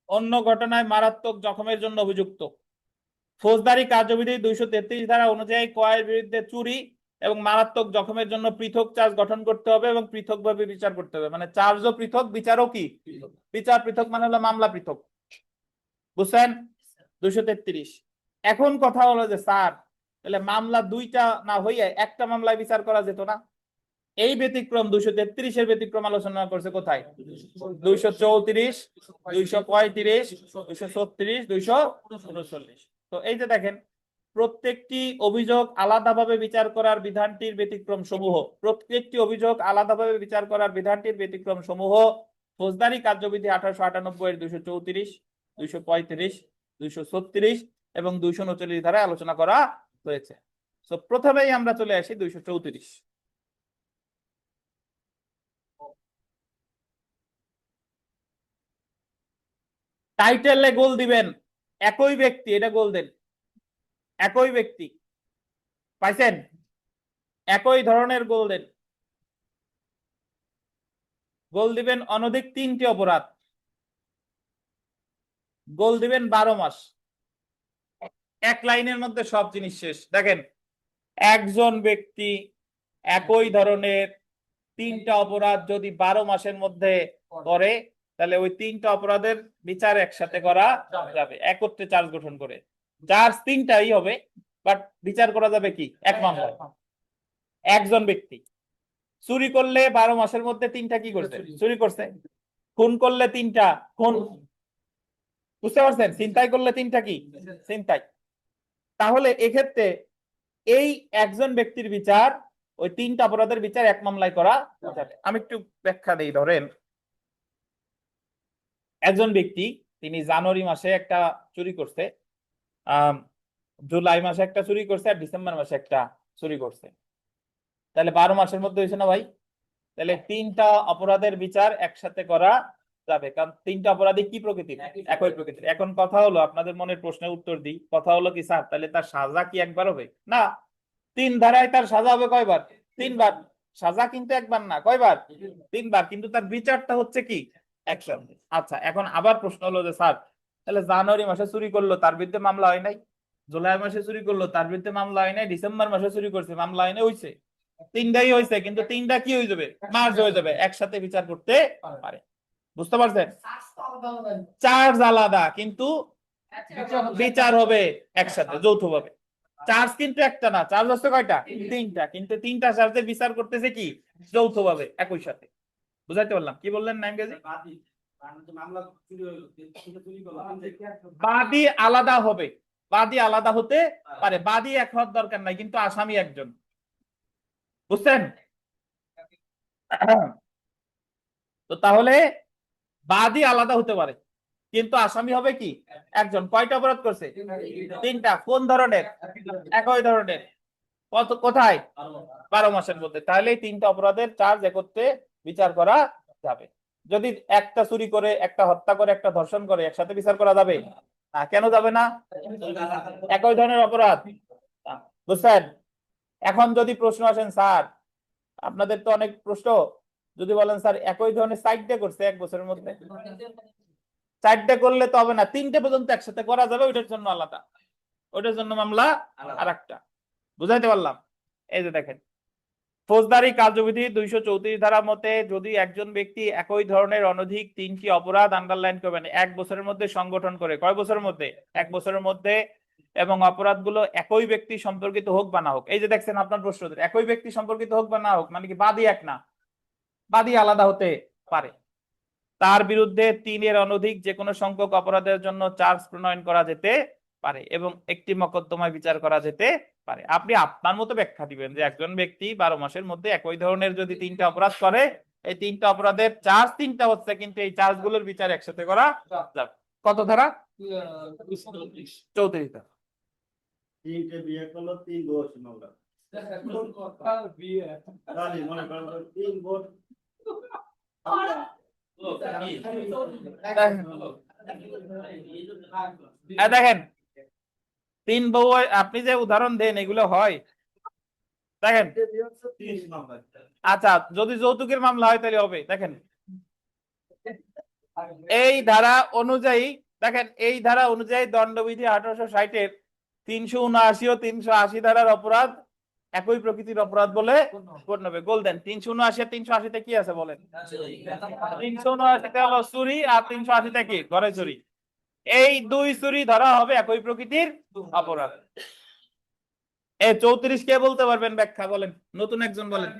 S1: অন্য ঘটনায় মারাত্মক জখমের জন্য অভিযুক্ত। ফৌজদারি কার্যবিধি 233 ধারা অনুযায়ী কয়ের বিরুদ্ধে চুরি এবং মারাত্মক জখমের জন্য পৃথক চার্জ গঠন করতে হবে এবং পৃথকভাবে বিচার করতে হবে। মানে চার্জও পৃথক, বিচারও কি? বিচার পৃথক, মানে হলো মামলা পৃথক। বুঝছেন? 233। এখন কথা হলো যে স্যার, তাহলে মামলা 2টা না হইয়া একটা মামলায় বিচার করা যেত না? এই ব্যতিক্রম 233 এর ব্যতিক্রম আলোচনা করছে কোথায়? 234, 235, 236, 239। তো এই যে দেখেন, প্রত্যেকটি অভিযোগ আলাদাভাবে বিচার করার বিধানটির ব্যতিক্রম সমূহ, প্রত্যেকটি অভিযোগ আলাদাভাবে বিচার করার বিধানটির ব্যতিক্রম সমূহ ফৌজদারি কার্যবিধি 1898 এর 234, 235, 236 এবং 239 ধারায় আলোচনা করা হয়েছে। তো প্রথমেই আমরা চলে আসি 234। টাইটেলে গোল দিবেন একই ব্যক্তি, এটা গোল দেন, একই ব্যক্তি, পাইছেন? একই ধরনের গোল দেন। গোল দিবেন অনধিক 3টি অপরাধ, গোল দিবেন 12 মাস। এক লাইনের মধ্যে সব জিনিস শেষ। দেখেন, একজন ব্যক্তি একই ধরনের 3টা অপরাধ যদি 12 মাসের মধ্যে করে, তাহলে ওই 3টা অপরাধের বিচার একসাথে করা যাবে, একত্রে চার্জ গঠন করে। চার্জ 3টাই হবে, বাট বিচার করা যাবে কি? এক মামলায়। একজন ব্যক্তি চুরি করলে 12 মাসের মধ্যে 3টা কি করছে? চুরি করছে। খুন করলে 3টা খুন, বুঝতে পারছেন? ছিনতাই করলে 3টা কি? ছিনতাই। তাহলে এক্ষেত্রে এই একজন ব্যক্তির বিচার, ওই 3টা অপরাধের বিচার এক মামলায় করা যাবে। আমি একটু ব্যাখ্যা দেই। ধরেন, একজন ব্যক্তি, তিনি জানুয়ারি মাসে একটা চুরি করছে, জুলাই মাসে একটা চুরি করছে, আর ডিসেম্বর মাসে একটা চুরি করছে। তাহলে 12 মাসের মধ্যে হয়েছে না ভাই? তাহলে 3টা অপরাধের বিচার একসাথে করা যাবে, কারণ 3টা অপরাধী কি প্রকৃতির? একই প্রকৃতির। এখন কথা হলো, আপনাদের মনের প্রশ্নের উত্তর দিই। কথা হলো কি স্যার, তাহলে তার সাজা কি একবার হবে? না, 3 ধারায় তার সাজা হবে কয়বার? 3বার। সাজা কিন্তু একবার না, কয়বার? 3বার, কিন্তু তার বিচারটা হচ্ছে কি? একসাথে। আচ্ছা, এখন আবার প্রশ্ন হলো যে স্যার, তাহলে জানুয়ারি মাসে চুরি করলো, তার বিরুদ্ধে মামলা হয় নাই? জুলাই মাসে চুরি করলো, তার বিরুদ্ধে মামলা হয় নাই, ডিসেম্বর মাসে চুরি করছে, মামলা হয় নাই, হইছে, তিনটাই হয়েছে, কিন্তু তিনটা কি হয়ে যাবে, মার্জ হয়ে যাবে, একসাথে বিচার করতে পারে। বুঝতে পারছেন? চার্জ আলাদা কিন্তু বিচার হবে একসাথে, যৌথভাবে। চার্জ কিন্তু একটা না, চার্জ হচ্ছে কয়টা, তিনটা, কিন্তু তিনটা চার্জের বিচার করতেছে কি, যৌথভাবে একই সাথে। বুঝাইতে পারলাম? কি বললেন নাইম গাজী?
S3: মামলা চুরি হইলো, চুরি করলো,
S1: বাদী আলাদা হবে, বাদী আলাদা হতে পারে, বাদী এক হওয়ার দরকার নাই, কিন্তু আসামি একজন। বুঝছেন? তো তাহলে বাদী আলাদা হতে পারে, কিন্তু আসামি হবে কি, একজন। কয়টা অপরাধ করছে? তিনটা। কোন ধরনের? একই ধরনের। কত, কোথায়? 12 মাসের মধ্যে। তাহলে এই তিনটা অপরাধের চার্জ একত্রে বিচার করা যাবে। যদি একটা চুরি করে, একটা হত্যা করে, একটা ধর্ষণ করে, একসাথে বিচার করা যাবে না। কেন যাবে না? একই ধরনের অপরাধ। বুঝছেন? এখন যদি প্রশ্ন আসেন, স্যার আপনাদের তো অনেক প্রশ্ন, যদি বলেন স্যার একই ধরনের 4টা করছে 1 বছরের মধ্যে, 4টা করলে তো হবে না, 3টে পর্যন্ত একসাথে করা যাবে, ওইটার জন্য আলাদা, ওইটার জন্য মামলা আরেকটা। বুঝাইতে পারলাম? এই যে দেখেন, ফৌজদারি কার্যবিধি 234 ধারা মতে যদি একজন ব্যক্তি একই ধরনের অনধিক 3টি অপরাধ, আন্ডারলাইন করবেন, 1 বছরের মধ্যে সংগঠন করে, কয় বছরের মধ্যে? 1 বছরের মধ্যে, এবং অপরাধগুলো একই ব্যক্তি সম্পর্কিত হোক বা না হোক। এই যে দেখছেন আপনার প্রশ্ন, একই ব্যক্তি সম্পর্কিত হোক বা না হোক মানে কি, বাদী এক না, বাদী আলাদা হতে পারে। তার বিরুদ্ধে 3 এর অনধিক যে কোনো সংখ্যক অপরাধের জন্য চার্জ প্রণয়ন করা যেতে পারে এবং একটি মকদ্দমায় বিচার করা যেতে পারে। আপনি আপনার মতো ব্যাখ্যা দিবেন যে একজন ব্যক্তি 12 মাসের মধ্যে একই ধরনের যদি 3টা অপরাধ করে, এই 3টা অপরাধের চার্জ 3টা হচ্ছে, কিন্তু এই চার্জ গুলোর বিচার একসাথে করা যাবে। কত ধারা? 34 ধারা।
S5: তিনটে বিয়ে করলো, 3 বছর মামলা। তাহলে মনে করেন 3 বছর
S1: দেখেন 3 বউ, আপনি যে উদাহরণ দেন এগুলো হয়, দেখেন।
S5: 30 মামলা।
S1: আচ্ছা, যদি যৌতুকের মামলা হয় তাহলে হবে। দেখেন এই ধারা অনুযায়ী, দেখেন এই ধারা অনুযায়ী দণ্ডবিধি 1860-এর 379 ও 380 ধারার অপরাধ একই প্রকৃতির অপরাধ বলে গণ্য হবে। গোল্ডেন 379 আর 380-তে কি আছে বলেন? 379-তে হলো চুরি, আর 380-তে কি, ঘরে চুরি। এই দুই চুরি ধরা হবে একই প্রকৃতির অপরাধ। এই 34 কে বলতে পারবেন ব্যাখ্যা? বলেন, নতুন একজন বলেন।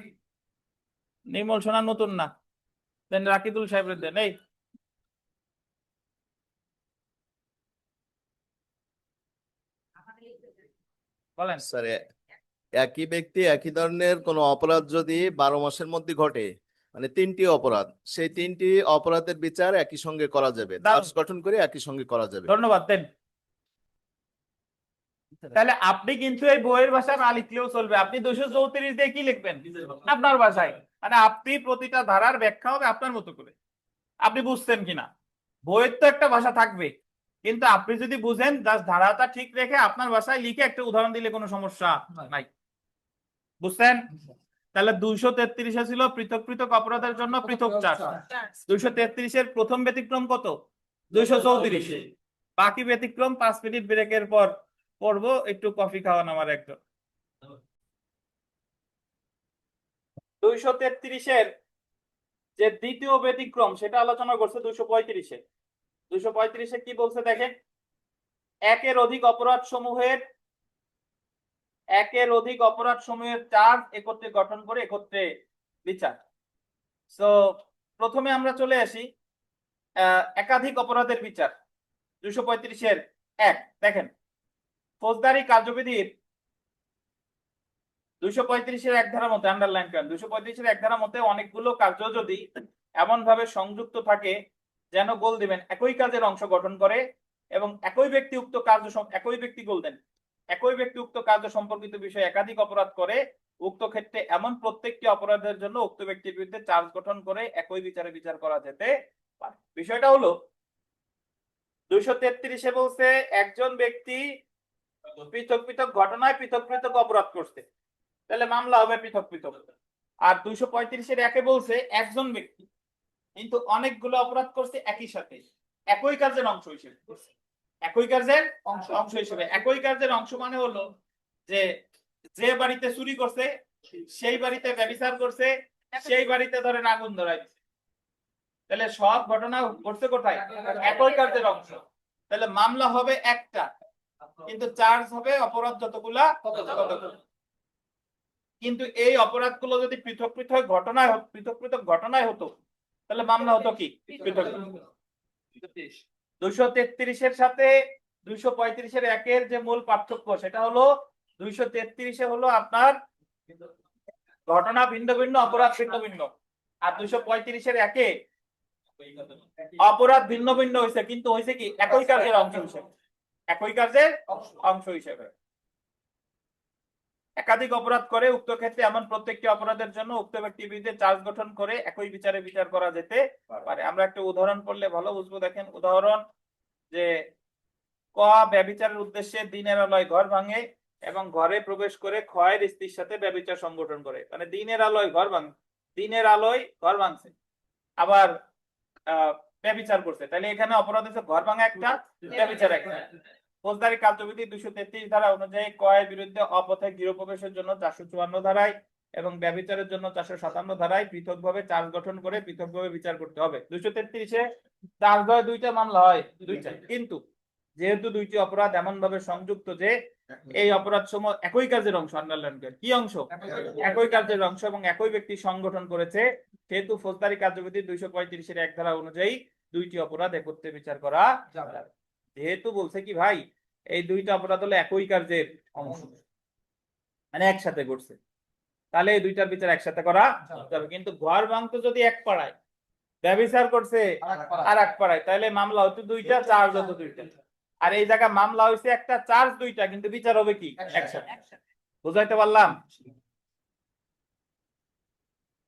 S1: নির্মল সোনা নতুন না, দেন রাকিদুল সাহেবের দেন। এই বলেন।
S9: স্যার একই ব্যক্তি একই ধরনের কোন অপরাধ যদি 12 মাসের মধ্যে ঘটে, মানে 3টি অপরাধ, সেই 3টি অপরাধের বিচার একই সঙ্গে করা যাবে, চার্জ গঠন করে একই সঙ্গে করা যাবে।
S1: ধন্যবাদ দেন। তাহলে আপনি কিন্তু এই বইয়ের ভাষায় না লিখলেও চলবে, আপনি 234 দিয়ে কি লিখবেন আপনার ভাষায়, মানে আপনি প্রতিটা ধারার ব্যাখ্যা হবে আপনার মতো করে। আপনি বুঝছেন কিনা, বইয়ের তো একটা ভাষা থাকবে, কিন্তু আপনি যদি বুঝেন, জাস্ট ধারাটা ঠিক রেখে আপনার ভাষায় লিখে একটা উদাহরণ দিলে কোনো সমস্যা নাই। বুঝছেন? তাহলে 233-এ ছিল পৃথক পৃথক অপরাধের জন্য পৃথক চার্জ। 233-এর প্রথম ব্যতিক্রম কত? 234। বাকি ব্যতিক্রম 5 মিনিট ব্রেকের পর পড়বো। একটু কফি খাওয়ান আমার একজন। 233-এর যে দ্বিতীয় ব্যতিক্রম সেটা আলোচনা করছে 235-এ। 235-এ কি বলছে দেখেন, একের অধিক অপরাধ সমূহের চার্জ একত্রে গঠন করে একত্রে বিচার। সো প্রথমে আমরা চলে আসি একাধিক অপরাধের বিচার। 235-এর 1 দেখেন, ফৌজদারি কার্যবিধির 235-এর 1 ধারা মতে, আন্ডারলাইন করেন, 235-এর 1 ধারা মতে অনেকগুলো কার্য যদি এমন ভাবে সংযুক্ত থাকে যেন গোল দিবেন একই কাজের অংশ গঠন করে এবং একই ব্যক্তি উক্ত কার্য সম্পর্কিত বিষয়ে একাধিক অপরাধ করে, উক্ত ক্ষেত্রে এমন প্রত্যেকটি অপরাধের জন্য উক্ত ব্যক্তির বিরুদ্ধে চার্জ গঠন করে একই বিচারে বিচার করা যেতে পারে। বিষয়টা হলো 233-এ বলছে একজন ব্যক্তি পৃথক পৃথক ঘটনায় পৃথক পৃথক অপরাধ করছে, তাহলে মামলা হবে পৃথক পৃথক। আর 235-এর 1-এ বলছে একজন ব্যক্তি কিন্তু অনেকগুলো অপরাধ করছে একই সাথে, একই কাজের অংশ হিসেবে। একই কাজের অংশ হিসেবে। একই কাজের অংশ মানে হলো যে যে বাড়িতে চুরি করছে সেই বাড়িতে ব্যভিচার করছে, সেই বাড়িতে ধরেন আগুন ধরাই দিছে, তাহলে সব ঘটনা ঘটছে কোথায়? একই কাজের অংশ। তাহলে মামলা হবে একটা, কিন্তু চার্জ হবে অপরাধ যতগুলা ততগুলো। কিন্তু এই অপরাধগুলো যদি পৃথক পৃথক ঘটনায় হতো তাহলে মামলা হতো কি পৃথক। 233-এর সাথে 235-এর একের যে মূল পার্থক্য সেটা হলো 233-এ হলো আপনার ঘটনা ভিন্ন ভিন্ন, অপরাধ ভিন্ন ভিন্ন, আর 235-এর একে অপরাধ ভিন্ন ভিন্ন হয়েছে, কিন্তু হয়েছে কি একই কাজের অংশ হিসেবে। একই কাজের অংশ হিসেবে একাধিক অপরাধ করে উক্ত ক্ষেত্রে এমন প্রত্যেকটি অপরাধের জন্য উক্ত ব্যক্তির বিরুদ্ধে চার্জ গঠন করে একই বিচারে বিচার করা যেতে পারে। আমরা একটা উদাহরণ পড়লে ভালো বুঝবো। দেখেন উদাহরণ, যে ক ব্যভিচারের উদ্দেশ্যে দিনের আলোয় ঘর ভাঙে এবং ঘরে প্রবেশ করে ক্ষয়ের স্ত্রীর সাথে ব্যভিচার সংগঠন করে। মানে দিনের আলোয় ঘর ভাঙছে, আবার ব্যভিচার করছে, তাহলে এখানে অপরাধ হচ্ছে ঘর ভাঙা একটা, ব্যভিচার একটা। ফৌজদারি কার্যবিধি 233 ধারা অনুযায়ী কয়ের বিরুদ্ধে অপথে গৃহপ্রবেশের জন্য 454 ধারায় এবং ব্যভিচারের জন্য 457 ধারায় পৃথকভাবে চার্জ গঠন করে পৃথকভাবে বিচার করতে হবে। 233-এ চার্জ হয় দুইটা, মামলা হয় দুইটা, কিন্তু যেহেতু দুইটি অপরাধ এমন ভাবে সংযুক্ত যে এই অপরাধ সমূহ একই কাজের অংশ, আন্ডারলাইন করে কি অংশ? একই কাজের অংশ এবং একই ব্যক্তি সংগঠন করেছে, সেহেতু ফৌজদারি কার্যবিধি 235-এর 1 ধারা অনুযায়ী দুইটি অপরাধ একত্রে বিচার করা যাবে। যেহেতু বলছে কি ভাই এই দুইটা অপরাধ হলো একই কাজের অংশ, মানে একসাথে ঘটছে, তাহলে এই দুইটার বিচার একসাথে করা যাবে। কিন্তু ঘর ভাঙতো যদি এক পাড়ায়, ব্যভিচার করছে আর এক পাড়ায়, তাহলে মামলা হতো দুইটা, চার্জ হতো দুইটা। আর এই জায়গায় মামলা হয়েছে একটা, চার্জ দুইটা, কিন্তু বিচার হবে কি একসাথে। বুঝাইতে পারলাম?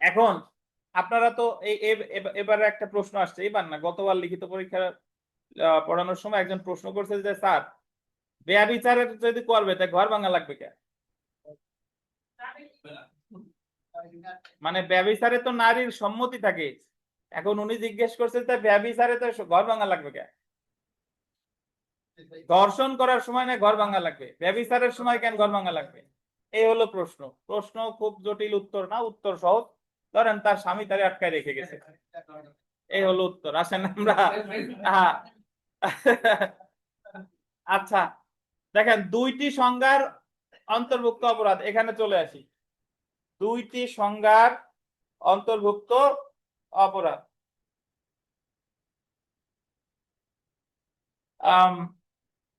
S1: এখন আপনারা তো এবারে একটা প্রশ্ন আসছে, এবার না গতবার লিখিত পরীক্ষা পড়ানোর সময় একজন প্রশ্ন করছে যে স্যার ব্যভিচারের যদি করবে তা ঘর ভাঙা লাগবে কে? মানে ব্যভিচারে তো নারীর সম্মতি থাকে, এখন উনি জিজ্ঞেস করছে তাই ব্যভিচারে তো ঘর ভাঙা লাগবে কে? ধর্ষণ করার সময় না ঘর ভাঙা লাগবে, ব্যভিচারের সময় কেন ঘর ভাঙা লাগবে? এই হলো প্রশ্ন। প্রশ্ন খুব জটিল, উত্তর না, উত্তর সহজ। ধরেন তার স্বামী তারে আটকায় রেখে গেছে, এই হলো উত্তর। আসেন আমরা আচ্ছা দেখেন, দুইটি সংজ্ঞার অন্তর্ভুক্ত অপরাধ, এখানে চলে আসি। দুইটি সংজ্ঞার অন্তর্ভুক্ত অপরাধ,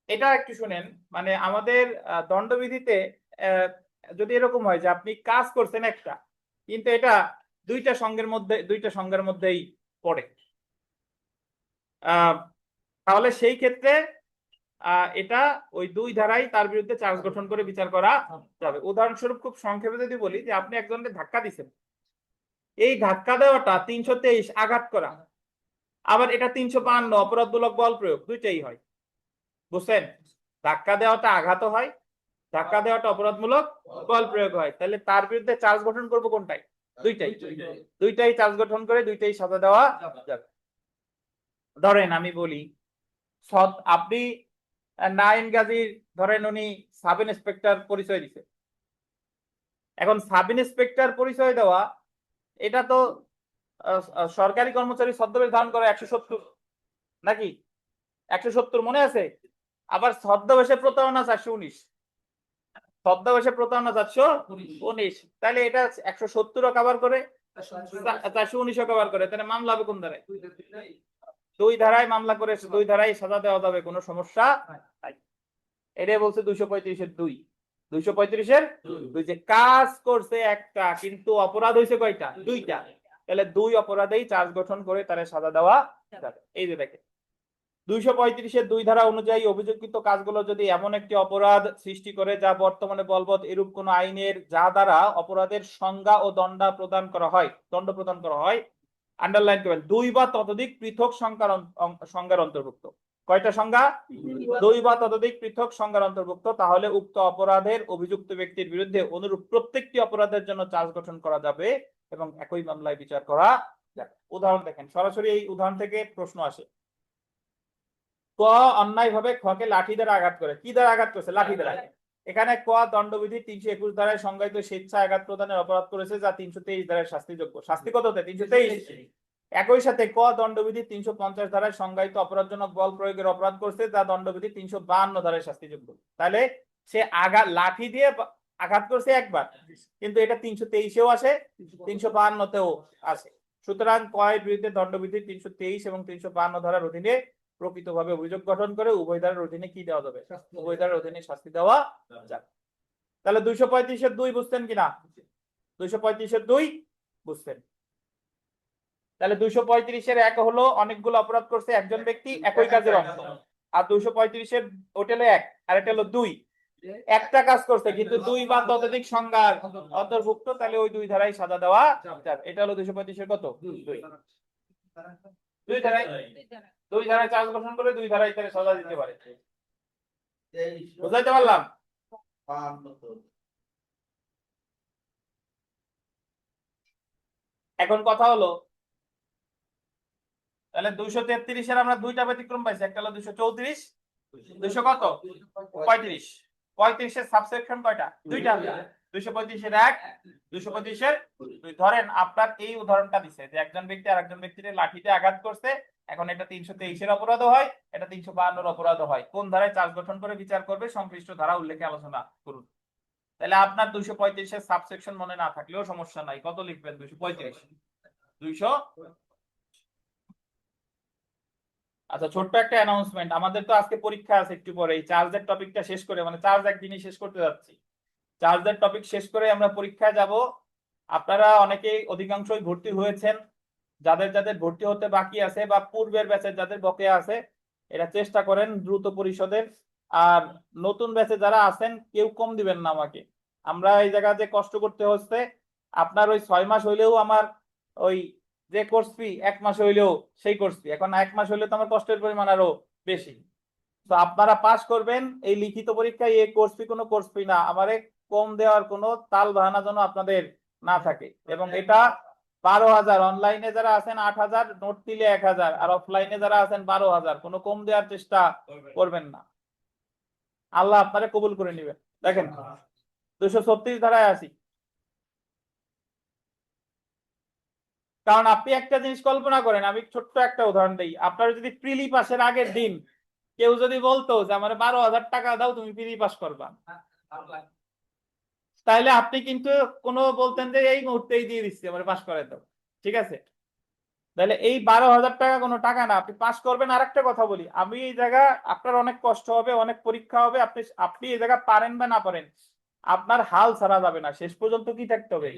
S1: এটা একটু শুনেন। মানে আমাদের দণ্ডবিধিতে যদি এরকম হয় যে আপনি কাজ করছেন একটা, কিন্তু এটা দুইটা সংজ্ঞার মধ্যেই পড়ে, তাহলে সেই ক্ষেত্রে এটা ওই দুই ধারায় তার বিরুদ্ধে চার্জ গঠন করে বিচার করা যাবে। উদাহরণস্বরূপ খুব সংক্ষেপে যদি বলি যে আপনি একজনকে ধাক্কা দিচ্ছেন, এই ধাক্কা দেওয়াটা 323 আঘাত করা, আবার এটা 352 অপরাধমূলক বল প্রয়োগ, দুইটাই হয়। বুঝছেন? ধাক্কা দেওয়াটা আঘাত হয়, ধাক্কা দেওয়াটা অপরাধমূলক বল প্রয়োগ হয়, তাহলে তার বিরুদ্ধে চার্জ গঠন করবো কোনটাই? দুইটাই চার্জ গঠন করে দুইটাই সাজা দেওয়া যাবে। ধরেন আমি বলি আপনি নাইম গাজী, ধরেন উনি সাব ইন্সপেক্টর পরিচয় দিছে। এখন সাব ইন্সপেক্টর পরিচয় দেওয়া, এটা তো সরকারি কর্মচারী ছদ্মবেশ ধারণ করে 170 নাকি 170 মনে আছে? আবার ছদ্মবেশে প্রতারণা 419, ছদ্মবেশে প্রতারণা 419, তাহলে এটা 170ও কভার করে, 419ও কভার করে, তাহলে মামলা হবে কোন ধারায়? দুই ধারায় মামলা করে, দুই ধারায় সাজা দেওয়া যাবে, কোনো সমস্যা নাই। এটাই বলছে 235-এর 2। 235-এর 2 যে কাজ করছে একটা, কিন্তু অপরাধ হয়েছে কয়টা? দুইটা, তাহলে দুই অপরাধেই চার্জ গঠন করে তারে সাজা দেওয়া যাবে। এই যে দেখেন 235-এর 2 ধারা অনুযায়ী অভিযোগকৃত কাজগুলো যদি এমন একটি অপরাধ সৃষ্টি করে যা বর্তমানে বলবৎ এরূপ কোন আইনের যা দ্বারা অপরাধের সংজ্ঞা ও দণ্ড প্রদান করা হয়, আন্ডারলাইন করবেন, 2 বা ততোধিক পৃথক সংজ্ঞার অন্তর্ভুক্ত। কয়টা সংজ্ঞা? 2 বা ততোধিক পৃথক সংজ্ঞার অন্তর্ভুক্ত, তাহলে উক্ত অপরাধের অভিযুক্ত ব্যক্তির বিরুদ্ধে অনুরূপ প্রত্যেকটি অপরাধের জন্য চার্জ গঠন করা যাবে এবং একই মামলায় বিচার করা যাবে। উদাহরণ দেখেন, সরাসরি এই উদাহরণ থেকে প্রশ্ন আসে। ক ক অন্যায়ভাবে খকে লাঠি দ্বারা আঘাত করে, কি দ্বারা আঘাত করছে? লাঠি দ্বারা। এখানে ক দণ্ডবিধি 321 ধারায় সংজ্ঞায়িত স্বেচ্ছা আঘাত প্রদানের অপরাধ করেছে, যা 323 ধারায় শাস্তিযোগ্য। শাস্তি কত হতে? 323। একই সাথে ক দণ্ডবিধি 350 ধারায় সংজ্ঞায়িত অপরাধজনক বল প্রয়োগের অপরাধ করছে, যা দণ্ডবিধি 352 ধারায় শাস্তিযোগ্য। তাহলে সে আঘাত লাঠি দিয়ে আঘাত করছে একবার, কিন্তু এটা 323-এও আসে, 352-তেও আসে। সুতরাং কয়ের বিরুদ্ধে দণ্ডবিধি 323 এবং 352 ধারার অধীনে প্রকৃতভাবে অভিযোগ গঠন করে উভয় ধারার অধীনে কি দেওয়া যাবে? উভয় ধারার অধীনে শাস্তি দেওয়া যাবে। তাহলে 235-এর 2 বুঝতেন কিনা? 235-এর 2 বুঝতেন। তাহলে 235-এর 1 হলো অনেকগুলো অপরাধ করছে একজন ব্যক্তি একই কাজের অংশ, আর 235-এর ওটা হলো 1 আর এটা হলো 2, একটা কাজ করছে কিন্তু 2 বা ততোধিক সংজ্ঞার অন্তর্ভুক্ত, তাহলে ওই 2 ধারায় সাজা দেওয়া যাবে। এটা হলো 235-এর কত? 2 ধারায় 2 ধারায় চার্জ গঠন করে 2 ধারায় তাহলে সাজা দিতে পারে। বুঝাইতে পারলাম? এখন কথা হলো, তাহলে 233-এর আমরা দুইটা ব্যতিক্রম পাইছি, একটা হলো 234, 200 কত? 35। 35-এর সাবসেকশন কয়টা? দুইটা। 235-এর 1, 235-এর 2। ধরেন আপনার এই উদাহরণটা দিছে যে একজন ব্যক্তি আরেকজন ব্যক্তিকে লাঠিতে আঘাত করছে, এখন এটা 323-এর অপরাধ হয়, এটা 352-এর অপরাধ হয়। কোন ধারায় চার্জ গঠন করে বিচার করবে সংশ্লিষ্ট ধারা উল্লেখে আলোচনা করুন। তাহলে আপনার 235-এর সাবসেকশন মনে না থাকলেও সমস্যা নাই, কত লিখবেন? 235 200। আচ্ছা, ছোট্ট একটা অ্যানাউন্সমেন্ট, আমাদের তো আজকে পরীক্ষা আছে একটু পরে, এই চার্জের টপিকটা শেষ করে, মানে চার্জ একদিনই শেষ করতে যাচ্ছি। চার্জের টপিক শেষ করে আমরা পরীক্ষায় যাব। আপনারা অনেকেই অধিকাংশই ভর্তি হয়েছেন, যাদের যাদের ভর্তি হতে বাকি আছে বা পূর্বের ব্যাচের যাদের বকেয়া আছে, এটা চেষ্টা করেন দ্রুত পরিশোধের। আর নতুন ব্যাচে যারা আছেন কেউ কম দিবেন না আমাকে, আমরা এই জায়গা যে কষ্ট করতে হচ্ছে, আপনার ওই 6 মাস হইলেও আমার ওই যে কোর্স ফি 1 মাস হইলেও সেই কোর্স ফি, এখন 1 মাস হইলে তো আমার কষ্টের পরিমাণ আরো বেশি। তো আপনারা পাস করবেন এই লিখিত পরীক্ষায়, এই কোর্স ফি কোনো কোর্স ফি না, আমারে কম দেওয়ার কোনো তাল বাহানা যেন আপনাদের না থাকে। এবং এটা 12,000, অনলাইনে যারা আছেন 8,000, নোট দিলে 1,000, আর অফলাইনে যারা আছেন 12,000, কোনো কম দেওয়ার চেষ্টা করবেন না, আল্লাহ আপনারে কবুল করে নেবেন। দেখেন 236 ধারায় আসি, কারণ আপনি একটা জিনিস কল্পনা করেন, আমি ছোট্ট একটা উদাহরণ দিই। আপনার যদি প্রিলি পাসের আগের দিন কেউ যদি বলতো যে আমার 12,000 টাকা দাও তুমি প্রিলি পাস করবা, তাহলে আপনি কিন্তু কোনো বলতেন যে এই মুহূর্তেই দিয়ে দিচ্ছি আমার পাস করে দাও, ঠিক আছে? তাহলে এই 12,000 টাকা কোনো টাকা না, আপনি পাস করবেন। আর একটা কথা বলি, আমি এই জায়গা আপনার অনেক কষ্ট হবে, অনেক পরীক্ষা হবে, আপনি এই জায়গা পারেন বা না পারেন, আপনার হাল ছাড়া যাবে না, শেষ পর্যন্ত কি থাকতে হবে?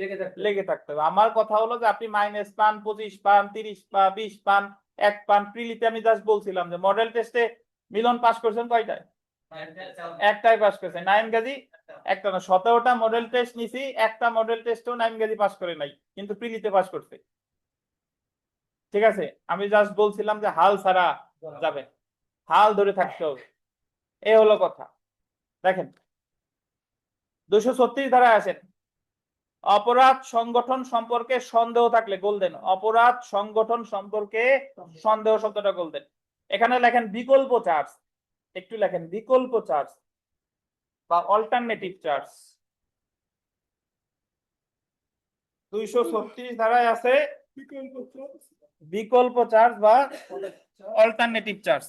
S1: লেগে থাকতে হবে। আমার কথা হলো যে আপনি মাইনাস পান, 25 পান, 30 পান, 20 পান, 1 পান, প্রিলিতে আমি জাস্ট বলছিলাম যে মডেল টেস্টে মিলন পাস করছেন কয়টায়? একটাই পাস করেছে। নাইম গাজী একটা না, 17টা মডেল টেস্ট নিছি, একটা মডেল টেস্টেও নাইম গাজী পাস করে নাই, কিন্তু প্রিলিতে পাস করছে, ঠিক আছে? আমি জাস্ট বলছিলাম যে হাল ছাড়া যাবে, হাল ধরে থাকতে হবে, এই হলো কথা। দেখেন 236 ধারায় আছেন, অপরাধ সংগঠন সম্পর্কে সন্দেহ থাকলে গোল্ডেন, অপরাধ সংগঠন সম্পর্কে সন্দেহ শব্দটা গোল্ডেন। এখানে লেখেন বিকল্প চার্জ, একটু লেখেন বিকল্প চার্জ বা অল্টারনেটিভ চার্জ। 236 ধারায় আছে বিকল্প চার্জ বা অল্টারনেটিভ চার্জ।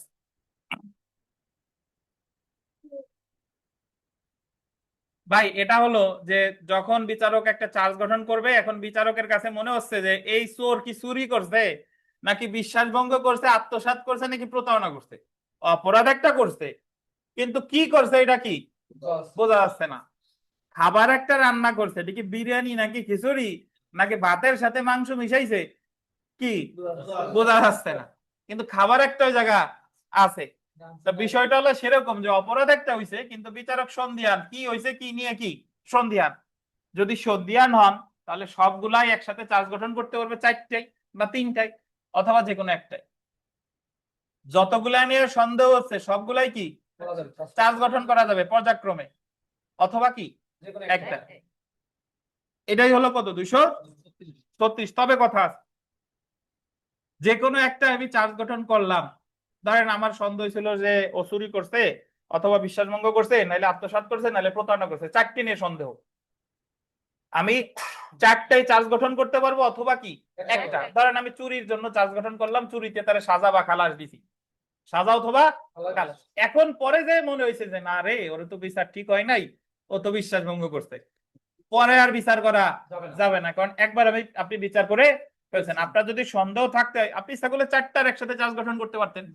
S1: ভাই এটা হলো যে যখন বিচারক একটা চার্জ গঠন করবে, এখন বিচারকের কাছে মনে হচ্ছে যে এই চোর কি চুরি করছে নাকি বিশ্বাসভঙ্গ করছে, আত্মসাৎ করছে নাকি প্রতারণা করছে, অপরাধ একটা করছে, কিন্তু কি করছে এটা কি বোঝা যাচ্ছে না। খাবার একটা রান্না করছে, এটা কি বিরিয়ানি নাকি খিচুড়ি নাকি ভাতের সাথে মাংস মিশাইছে, কি বোঝা যাচ্ছে না, কিন্তু খাবার একটা ওই জায়গা আছে। তো বিষয়টা হলো সেরকম যে অপরাধ একটা হইছে, কিন্তু বিচারক সন্দিহান, কি হইছে কি নিয়ে কি সন্দিহান। যদি সন্দিহান হন তাহলে সবগুলাই একসাথে চার্জ গঠন করতে পারবে, 4টাই বা 3টাই অথবা যে কোনো একটাই। যতগুলা নিয়ে সন্দেহ হচ্ছে সবগুলাই কি চার্জ গঠন করা যাবে পর্যায়ক্রমে, অথবা কি একটা। এটাই হলো কত? 236। তবে কথা আছে, যে কোনো একটা আমি চার্জ গঠন করলাম, ধরেন আমার সন্দেহ ছিল যে ও চুরি করছে অথবা বিশ্বাসভঙ্গ করছে, নাহলে আত্মসাৎ করছে, নাহলে প্রতারণা করছে, চারটি নিয়ে সন্দেহ। আমি চারটাই চার্জ গঠন করতে পারবো অথবা কি একটা। ধরেন আমি চুরির জন্য চার্জ গঠন করলাম, চুরিতে তার সাজা বা খালাস দিছি, সাজা অথবা খালাস। এখন পরে যে মনে হয়েছে যে না রে, ওর তো বিচার ঠিক হয় নাই, ও তো বিশ্বাসভঙ্গ করছে, পরে আর বিচার করা যাবে না, কারণ একবার আপনি বিচার করে ফেলছেন। আপনার যদি সন্দেহ থাকতে হয়, আপনি ইচ্ছা করলে চারটার একসাথে চার্জ গঠন করতে পারতেন,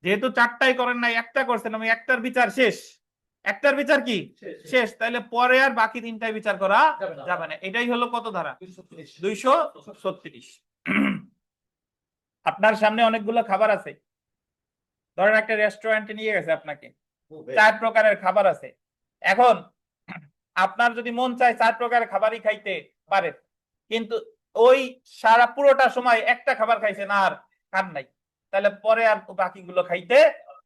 S1: যেহেতু চারটাই করেন নাই, একটা করছেন, আমি একটার বিচার শেষ, একটার বিচার কি শেষ, তাহলে পরে আর বাকি তিনটায় বিচার করা যাবে না। এটাই হলো কত ধারা? 236। আপনার সামনে অনেকগুলো খাবার আছে, ধরেন একটা রেস্টুরেন্টে নিয়ে গেছে আপনাকে, 4 প্রকারের খাবার আছে। এখন আপনার যদি মন চায় 4 প্রকারের খাবারই খাইতে পারে, কিন্তু ওই সারা পুরোটা সময় একটা খাবার খাইছে না, আর খান নাই, তাহলে পরে আর বাকিগুলো খাইতে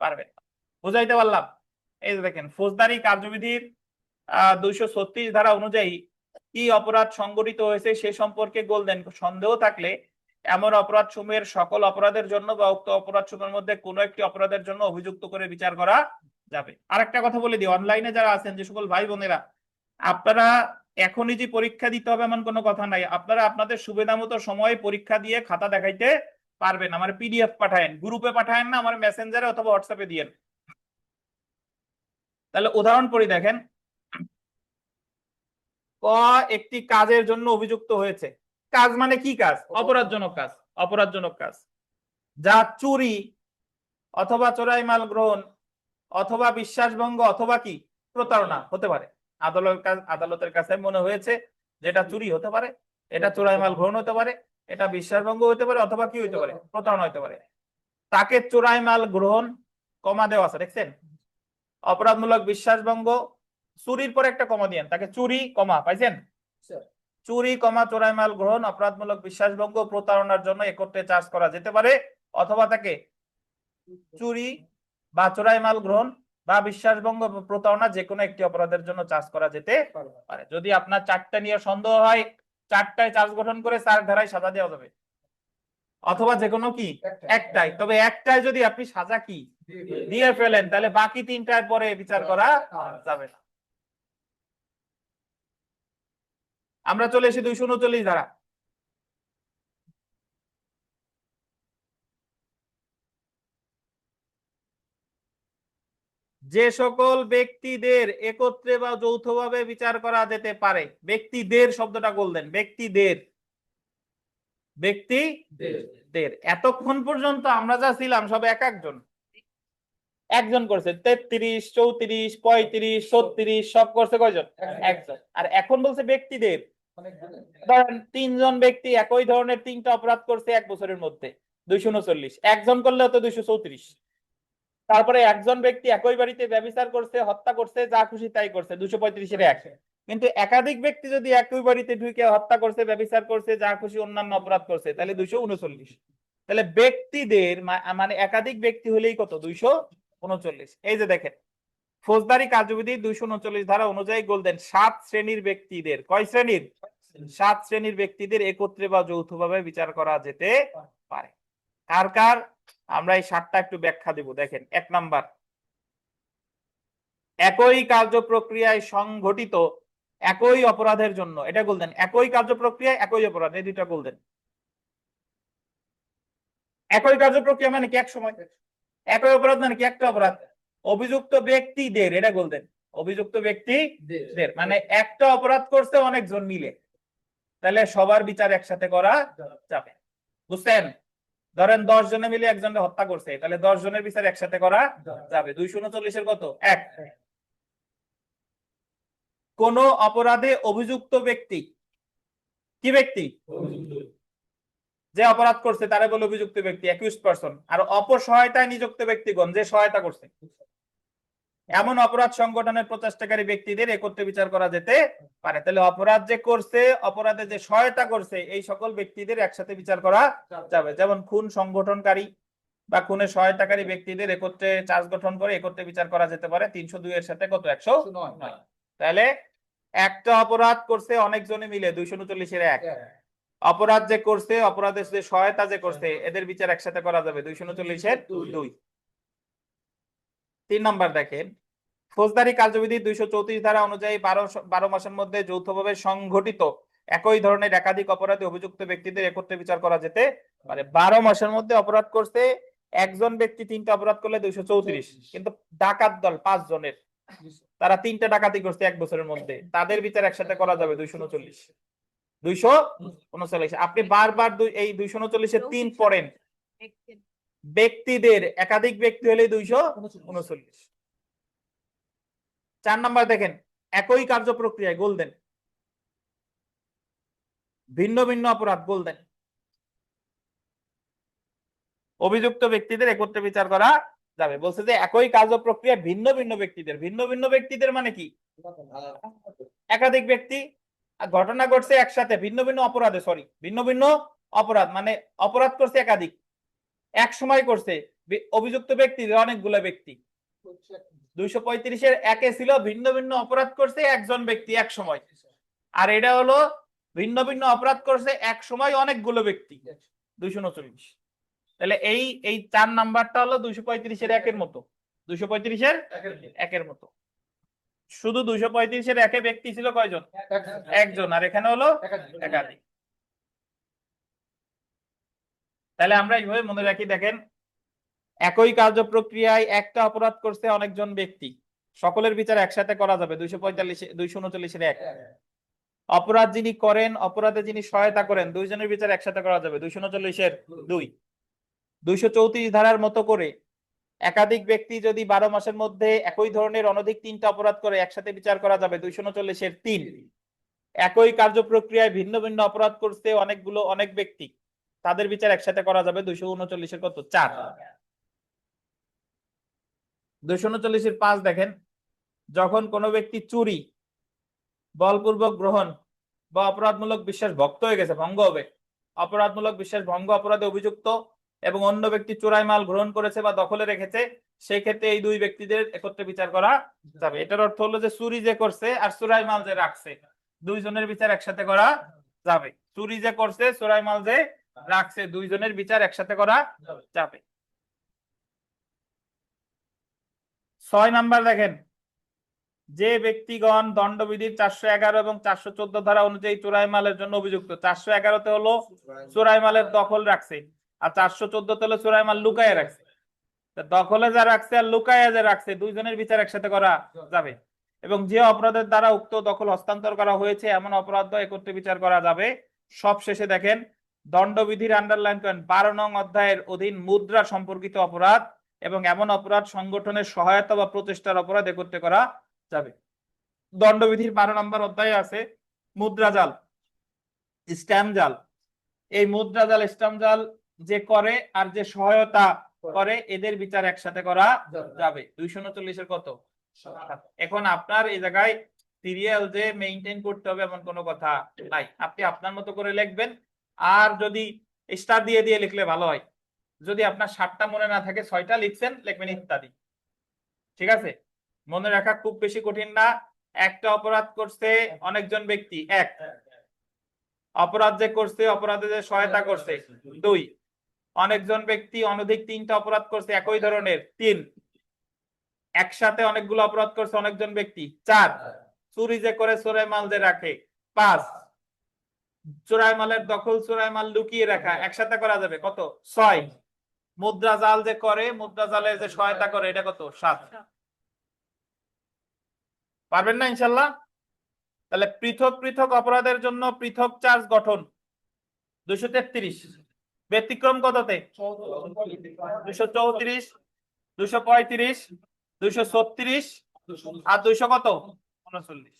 S1: পারবে না। বুঝাইতে পারলাম? এই যে দেখেন, ফৌজদারি কার্যবিধির 236 ধারা অনুযায়ী কি অপরাধ সংঘটিত হয়েছে সে সম্পর্কে গোলদেন সন্দেহ থাকলে এমন অপরাধ সমূহের সকল অপরাধের জন্য বা উক্ত অপরাধ সমূহের মধ্যে কোনো একটি অপরাধের জন্য অভিযুক্ত করে বিচার করা যাবে। আরেকটা কথা বলে দিই, অনলাইনে যারা আছেন যে সকল ভাই বোনেরা, আপনারা এখনই যে পরীক্ষা দিতে হবে এমন কোনো কথা নাই, আপনারা আপনাদের সুবিধা মতো সময় পরীক্ষা দিয়ে খাতা দেখাইতে পারবেন। আমার পিডিএফ পাঠায়েন, গ্রুপে পাঠায়েন না, আমার মেসেঞ্জারে অথবা হোয়াটসঅ্যাপে দিয়েন। তাহলে উদাহরণ পড়ি, দেখেন। ক একটি কাজের জন্য অভিযুক্ত হয়েছে। কাজ মানে কি কাজ? অপরাধজনক কাজ, অপরাধজনক কাজ, যা চুরি অথবা চোরাই মাল গ্রহণ অথবা বিশ্বাসভঙ্গ অথবা কি প্রতারণা হতে পারে। আদালতের কাছে মনে হয়েছে যেটা চুরি হতে পারে, এটা চোরাই মাল গ্রহণ হতে পারে, এটা বিশ্বাসভঙ্গ হতে পারে, অথবা কি হতে পারে, প্রতারণা হতে পারে। তাকে চোরাই মাল গ্রহণ কমা দেওয়া আছে, দেখছেন? অপরাধমূলক বিশ্বাসভঙ্গ, চুরির পরে একটা কমা দিয়েন, তাকে চুরি কমা, পাইছেন? চুরি কমা চোরাই মাল গ্রহণ, অপরাধমূলক বিশ্বাসভঙ্গ, প্রতারণার জন্য একত্রে চার্জ করা যেতে পারে, অথবা তাকে চুরি বা চোরাই মাল গ্রহণ বা বিশ্বাসভঙ্গ বা প্রতারণা যে কোনো একটি অপরাধের জন্য চার্জ করা যেতে পারে। যদি আপনার 4টা নিয়ে সন্দেহ হয়, 4টায় চার্জ গঠন করে 4 ধারায় সাজা দেওয়া যাবে, অথবা যে কোনো কি একটাই। তবে একটাই যদি আপনি সাজা কি দিয়ে ফেলেন, তাহলে বাকি 3টার পরে বিচার করা যাবে না। আমরা চলে এসে 239 ধারা। যে সকল ব্যক্তিদের একত্রে বা যৌথভাবে বিচার করা যেতে পারে। ব্যক্তিদের শব্দটা বললেন, ব্যক্তিদের, ব্যক্তিদের। এতক্ষণ পর্যন্ত আমরা যা ছিলাম সব একজন, একজন করছে 33, 34, 35, 36, সব করছে কয়জন? একজন। আর এখন বলছে ব্যক্তিদের, ধরেন 3 জন ব্যক্তি একই ধরনের 3টা অপরাধ করছে 1 বছরের মধ্যে, 239। একজন করলে হতো 234। তারপরে একজন ব্যক্তি একই বাড়িতে ব্যভিচার করছে, হত্যা করছে, যা খুশি তাই করছে, 235-এর 1। কিন্তু একাধিক ব্যক্তি যদি একই বাড়িতে ঢুকে হত্যা করছে, ব্যভিচার করছে, যা খুশি অন্যান্য অপরাধ করছে, তাহলে 239। তাহলে ব্যক্তিদের মানে একাধিক ব্যক্তি হলেই কত? 239। এই যে দেখেন, ফৌজদারি কার্যবিধি 239 ধারা অনুযায়ী গোলদেন 7 শ্রেণীর ব্যক্তিদের, কয় শ্রেণীর? 7 শ্রেণীর ব্যক্তিদের একত্রে বা যৌথভাবে বিচার করা যেতে পারে। কার কার? আমরা এই 7টা একটু ব্যাখ্যা দেব। দেখেন, 1 নাম্বার, একই কার্য প্রক্রিয়ায় সংঘটিত একই অপরাধের জন্য, এটা বলতেন, একই কার্য প্রক্রিয়ায় একই অপরাধ, এই দুইটা বলতেন। একই কার্য প্রক্রিয়া মানে কি এক সময়, একই অপরাধ মানে কি একটা অপরাধ। অভিযুক্ত ব্যক্তিদের, এটা বলতেন, অভিযুক্ত ব্যক্তিদের মানে একটা অপরাধ করছে অনেকজন মিলে, তাহলে সবার বিচার একসাথে করা যাবে। বুঝছেন? ধরেন 10 জনে মিলে একজনকে হত্যা করছে, তাহলে 10 জনের বিচার একসাথে করা যাবে। 239-এর কত? 1। কোন অপরাধে অভিযুক্ত ব্যক্তি, কি ব্যক্তি? যে অপরাধ করছে তারে বলে অভিযুক্ত ব্যক্তি, অ্যাকিউজড পারসন। আর অপসহায়তায় নিযুক্ত ব্যক্তিগণ, যে সহায়তা করছে। এমন অপরাধ সংগঠনের প্রচেষ্টাকারী ব্যক্তিদের একত্রে বিচার করা যেতে পারে। তাহলে অপরাধ যে করছে, অপরাধে যে সহায়তা করছে, এই সকল ব্যক্তিদের একসাথে বিচার করা যাবে। যেমন খুন সংগঠনকারী বা খুনের সহায়তাকারী ব্যক্তিদের একত্রে চার্জ গঠন করে একত্রে বিচার করা যেতে পারে। 302 এর সাথে কত? 109। তাহলে একটা অপরাধ করছে অনেকজনে মিলে, 239-এর 1। অপরাধ যে করছে, অপরাধের যে সহায়তা যে করছে, এদের বিচার একসাথে করা যাবে, 239-এর 2। 3 নাম্বার দেখেন, ফৌজদারি কার্যবিধি 234 ধারা অনুযায়ী 12 মাসের মধ্যে যৌথভাবে সংঘটিত একই ধরনের একাধিক অপরাধে অভিযুক্ত ব্যক্তিদের একত্রে বিচার করা যেতে পারে। 12 মাসের মধ্যে অপরাধ করছে একজন ব্যক্তি, 3টা অপরাধ করলে 234, কিন্তু ডাকাত দল 5 জনের, তারা 3টা ডাকাতি করছে 1 বছরের মধ্যে, তাদের বিচার একসাথে করা যাবে 239। আপনি বারবার এই 239-এর 3 পড়েন, ব্যক্তিদের একাধিক ব্যক্তি হলে 239। 4 নাম্বার দেখেন, একই কার্য প্রক্রিয়ায় গোল্ডেন, ভিন্ন ভিন্ন অপরাধ গোল্ডেন, অভিযুক্ত ব্যক্তিদের একত্রে বিচার করা যাবে। বলছে যে একই কার্য প্রক্রিয়া ভিন্ন ভিন্ন ব্যক্তিদের, ভিন্ন ভিন্ন ব্যক্তিদের মানে কি, একাধিক ব্যক্তি ঘটনা ঘটছে একসাথে, ভিন্ন ভিন্ন অপরাধে, ভিন্ন ভিন্ন অপরাধ মানে অপরাধ করছে একাধিক, এক সময় করছে অভিযুক্ত ব্যক্তি অনেকগুলো ব্যক্তি। 235-এর 1-এ ছিল ভিন্ন ভিন্ন অপরাধ করছে একজন ব্যক্তি এক সময়, আর এটা হলো ভিন্ন ভিন্ন অপরাধ করছে এক সময় অনেকগুলো ব্যক্তি, 239। তাহলে এই 4 নাম্বারটা হলো 235-এর 1-এর মতো, 235-এর 1-এর মতো। শুধু 235-এর 1-এ ব্যক্তি ছিল কয়জন, একজন, আর এখানে হলো একাধিক। তাহলে আমরা এইভাবে মনে রাখি, দেখেন একই কার্য প্রক্রিয়ায় একটা অপরাধ করছে অনেকজন ব্যক্তি, সকলের বিচার একসাথে করা যাবে 239-এর 1। অপরাধ যিনি করেন, অপরাধে যিনি সহায়তা করেন, দুইজনের বিচার একসাথে করা যাবে 239-এর 2। 234 ধারার মতো করে একাধিক ব্যক্তি যদি 12 মাসের মধ্যে একই ধরনের অনধিক 3টা অপরাধ করে একসাথে বিচার করা যাবে 239-এর 3। একই কার্য প্রক্রিয়ায় ভিন্ন ভিন্ন অপরাধ করছে অনেক ব্যক্তি, তাদের বিচার একসাথে করা যাবে 239-এর কত, 4। 239-এর 5 দেখেন, যখন কোনো ব্যক্তি চুরি, বলপূর্বক গ্রহণ বা অপরাধমূলক বিশ্বাস ভঙ্গ হয়ে গেছে, ভঙ্গ হবে, অপরাধমূলক বিশ্বাস ভঙ্গ অপরাধে অভিযুক্ত এবং অন্য ব্যক্তি চোরাই মাল গ্রহণ করেছে বা দখলে রেখেছে, সেই ক্ষেত্রে এই দুই ব্যক্তিদের একত্রে বিচার করা যাবে। এটার অর্থ হলো যে চুরি যে করছে আর চোরাই মাল যে রাখছে, দুইজনের বিচার একসাথে করা যাবে। চুরি যে করছে, চোরাই মাল যে রাখছে, দুইজনের বিচার একসাথে করা যাবে। 6 নাম্বার দেখেন, যে ব্যক্তিগণ দণ্ডবিধির 411 এবং 414 ধারা অনুযায়ী চোরাই মালের জন্য অভিযুক্ত, 411-তে হলো চোরাই মালের দখল রাখছে, আর 414-তে হলো চোরাই মাল লুকায় রাখছে। দখলে যা রাখছে আর লুকায় যা রাখছে, দুইজনের বিচার একসাথে করা যাবে। এবং যে অপরাধের দ্বারা উক্ত দখল হস্তান্তর করা হয়েছে এমন অপরাধ একত্রে বিচার করা যাবে। সব শেষে দেখেন, দণ্ডবিধির আন্ডারলাইন করেন 12 নং অধ্যায়ের অধীন মুদ্রা সম্পর্কিত অপরাধ এবং এমন অপরাধ সংগঠনের সহায়তা বা প্রচেষ্টার অপরাধ একত্রে করা যাবে। দণ্ডবিধির 12 নম্বর অধ্যায়ে আছে মুদ্রা জাল, স্ট্যাম্প জাল। এই মুদ্রা জাল, স্ট্যাম্প জাল যে করে আর যে সহায়তা করে, এদের বিচার একসাথে করা যাবে 239-এর কত। এখন আপনার এই জায়গায় সিরিয়াল যে মেইনটেইন করতে হবে এমন কোনো কথা নাই, আপনি আপনার মতো করে লিখবেন, আর যদি স্টার দিয়ে দিয়ে লিখলে ভালো হয়। যদি আপনার 7টা মনে না থাকে, 6টা লিখছেন, লিখবেন ইত্যাদি। ঠিক আছে, মনে রাখা খুব বেশি কঠিন না। একটা অপরাধ করছে অনেকজন ব্যক্তি, 1। অপরাধ যে করছে, অপরাধে যে সহায়তা করছে, 2। অনেকজন ব্যক্তি অনধিক 3টা অপরাধ করছে একই ধরনের, 3। একসাথে অনেকগুলো অপরাধ করছে অনেকজন ব্যক্তি, 4। চুরি যে করে, চোরাই মাল যে রাখে, 5। চোরাই মালের দখল, চোরাই মাল লুকিয়ে রাখা একসাথে করা যাবে কত, 6। মুদ্রা জাল যে করে, মুদ্রা জালে যে সহায়তা করে, এটা কত, 7। পারবেন না ইনশাল্লাহ? তাহলে পৃথক পৃথক অপরাধের জন্য পৃথক চার্জ গঠন 233। ব্যতিক্রম কততে, 234, 235, 236 আর 200 কত, 39।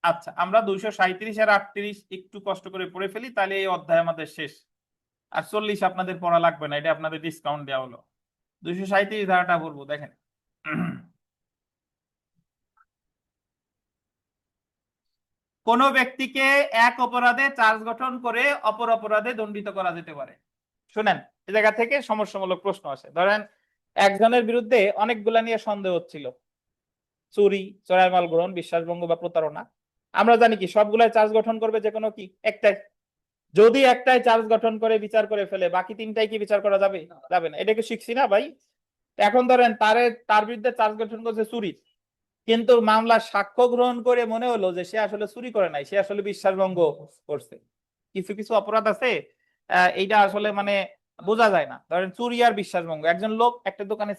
S1: আচ্ছা, আমরা 237 আর 38 একটু কষ্ট করে পড়ে ফেলি, তাহলে এই অধ্যায় আমাদের শেষ। আর 40 আপনাদের পড়া লাগবে না, এটা আপনাদের ডিসকাউন্ট দেওয়া হলো। 237 ধারাটা পড়বো, দেখেন। কোন ব্যক্তিকে এক অপরাধে চার্জ গঠন করে অপর অপরাধে দণ্ডিত করা যেতে পারে। শুনেন, এই জায়গা থেকে সমস্যামূলক প্রশ্ন আসে। ধরেন একজনের বিরুদ্ধে অনেকগুলা নিয়ে সন্দেহ হচ্ছিল, চুরি, চোরাই মাল গ্রহণ, বিশ্বাসভঙ্গ বা প্রতারণা। আমরা জানি কি সবগুলাই চার্জ গঠন করবে, যে কোনো কি একটাই। যদি একটাই চার্জ গঠন করে বিচার করে ফেলে, বাকি 3টাই কি বিচার করা যাবে? যাবে না। এটাকে শিখছি না ভাই? এখন ধরেন তার বিরুদ্ধে চার্জ গঠন করছে চুরি, কিন্তু মামলার সাক্ষ্য গ্রহণ করে মনে হলো যে সে আসলে চুরি করে নাই, সে আসলে বিশ্বাসভঙ্গ করছে। কিছু কিছু অপরাধ আছে এইটা আসলে মানে বোঝা যায় না। ধরেন চুরি আর বিশ্বাসভঙ্গ, একজন লোক একটা দোকানে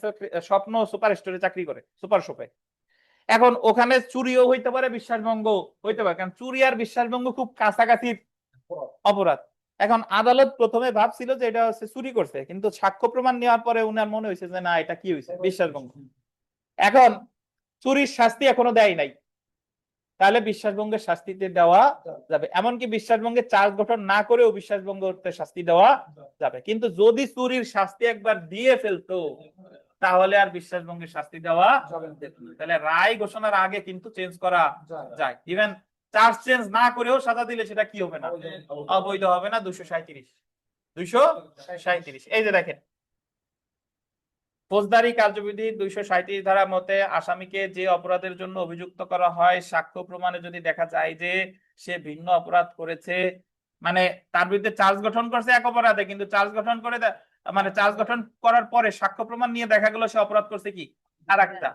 S1: স্বপ্ন সুপার স্টোরে চাকরি করে, সুপার শপে। এখন ওখানে চুরিও হইতে পারে, বিশ্বাসভঙ্গ হইতে পারে, কারণ চুরি আর বিশ্বাসভঙ্গ খুব কাছাকাছি অপরাধ। এখন আদালত প্রথমে ভাবছিল যে এটা হচ্ছে চুরি করছে, কিন্তু সাক্ষ্য প্রমাণ নেওয়ার পরে উনার মনে হয়েছে যে না, এটা কি হয়েছে, বিশ্বাসভঙ্গ। এখন চুরির শাস্তি এখনো দেয় নাই, তাহলে বিশ্বাসভঙ্গের শাস্তিতে দেওয়া যাবে। এমনকি বিশ্বাসভঙ্গের চার্জ গঠন না করেও বিশ্বাসভঙ্গের শাস্তি দেওয়া যাবে। কিন্তু যদি চুরির শাস্তি একবার দিয়ে ফেলতো তাহলে আর বিশ্বাসভঙ্গের শাস্তি দেওয়া যাবে না। তাহলে রায় ঘোষণার আগে কিন্তু চেঞ্জ করা যায়। ইভেন চার্জ চেঞ্জ না করেও সাজা দিলে সেটা কি হবে না, অবৈধ হবে না। 237 এই যে দেখেন, ফৌজদারি কার্যবিধি 237 ধারা মতে আসামিকে যে অপরাধের জন্য অভিযুক্ত করা হয়, সাক্ষ্য প্রমাণে যদি দেখা যায় যে সে ভিন্ন অপরাধ করেছে, মানে তার বিরুদ্ধে চার্জ গঠন করছে এক অপরাধে, কিন্তু চার্জ গঠন করে মানে চার্জ গঠন করার পরে সাক্ষ্য প্রমাণ নিয়ে দেখা গেল সে অপরাধ করছে কি আরেকটা,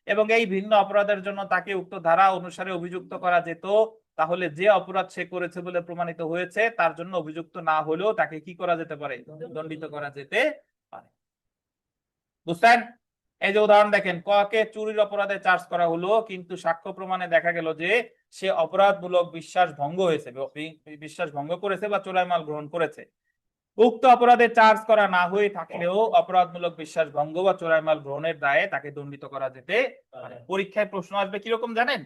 S1: এবং এই ভিন্ন অপরাধের জন্য তাকে উক্ত ধারা অনুসারে অভিযুক্ত করা যেত, তাহলে যে অপরাধ সে করেছে বলে প্রমাণিত হয়েছে তার জন্য অভিযুক্ত না হলেও তাকে কি করা যেতে পারে, দণ্ডিত করা যেতে পারে। বুঝছেন? এই যে উদাহরণ দেখেন, ককে চুরির অপরাধে চার্জ করা হলো, কিন্তু সাক্ষ্য প্রমাণে দেখা গেল যে সে অপরাধমূলক বিশ্বাস ভঙ্গ হয়েছে, বিশ্বাস ভঙ্গ করেছে বা চোরাই মাল গ্রহণ করেছে। উক্ত অপরাধে চার্জ করা না হয়ে থাকলেও অপরাধমূলক বিশ্বাস ভঙ্গ বা চোরাই মাল গ্রহণের দায়ে তাকে দণ্ডিত করা যেতে পারে। পরীক্ষায় প্রশ্ন আসবে কিরকম জানেন,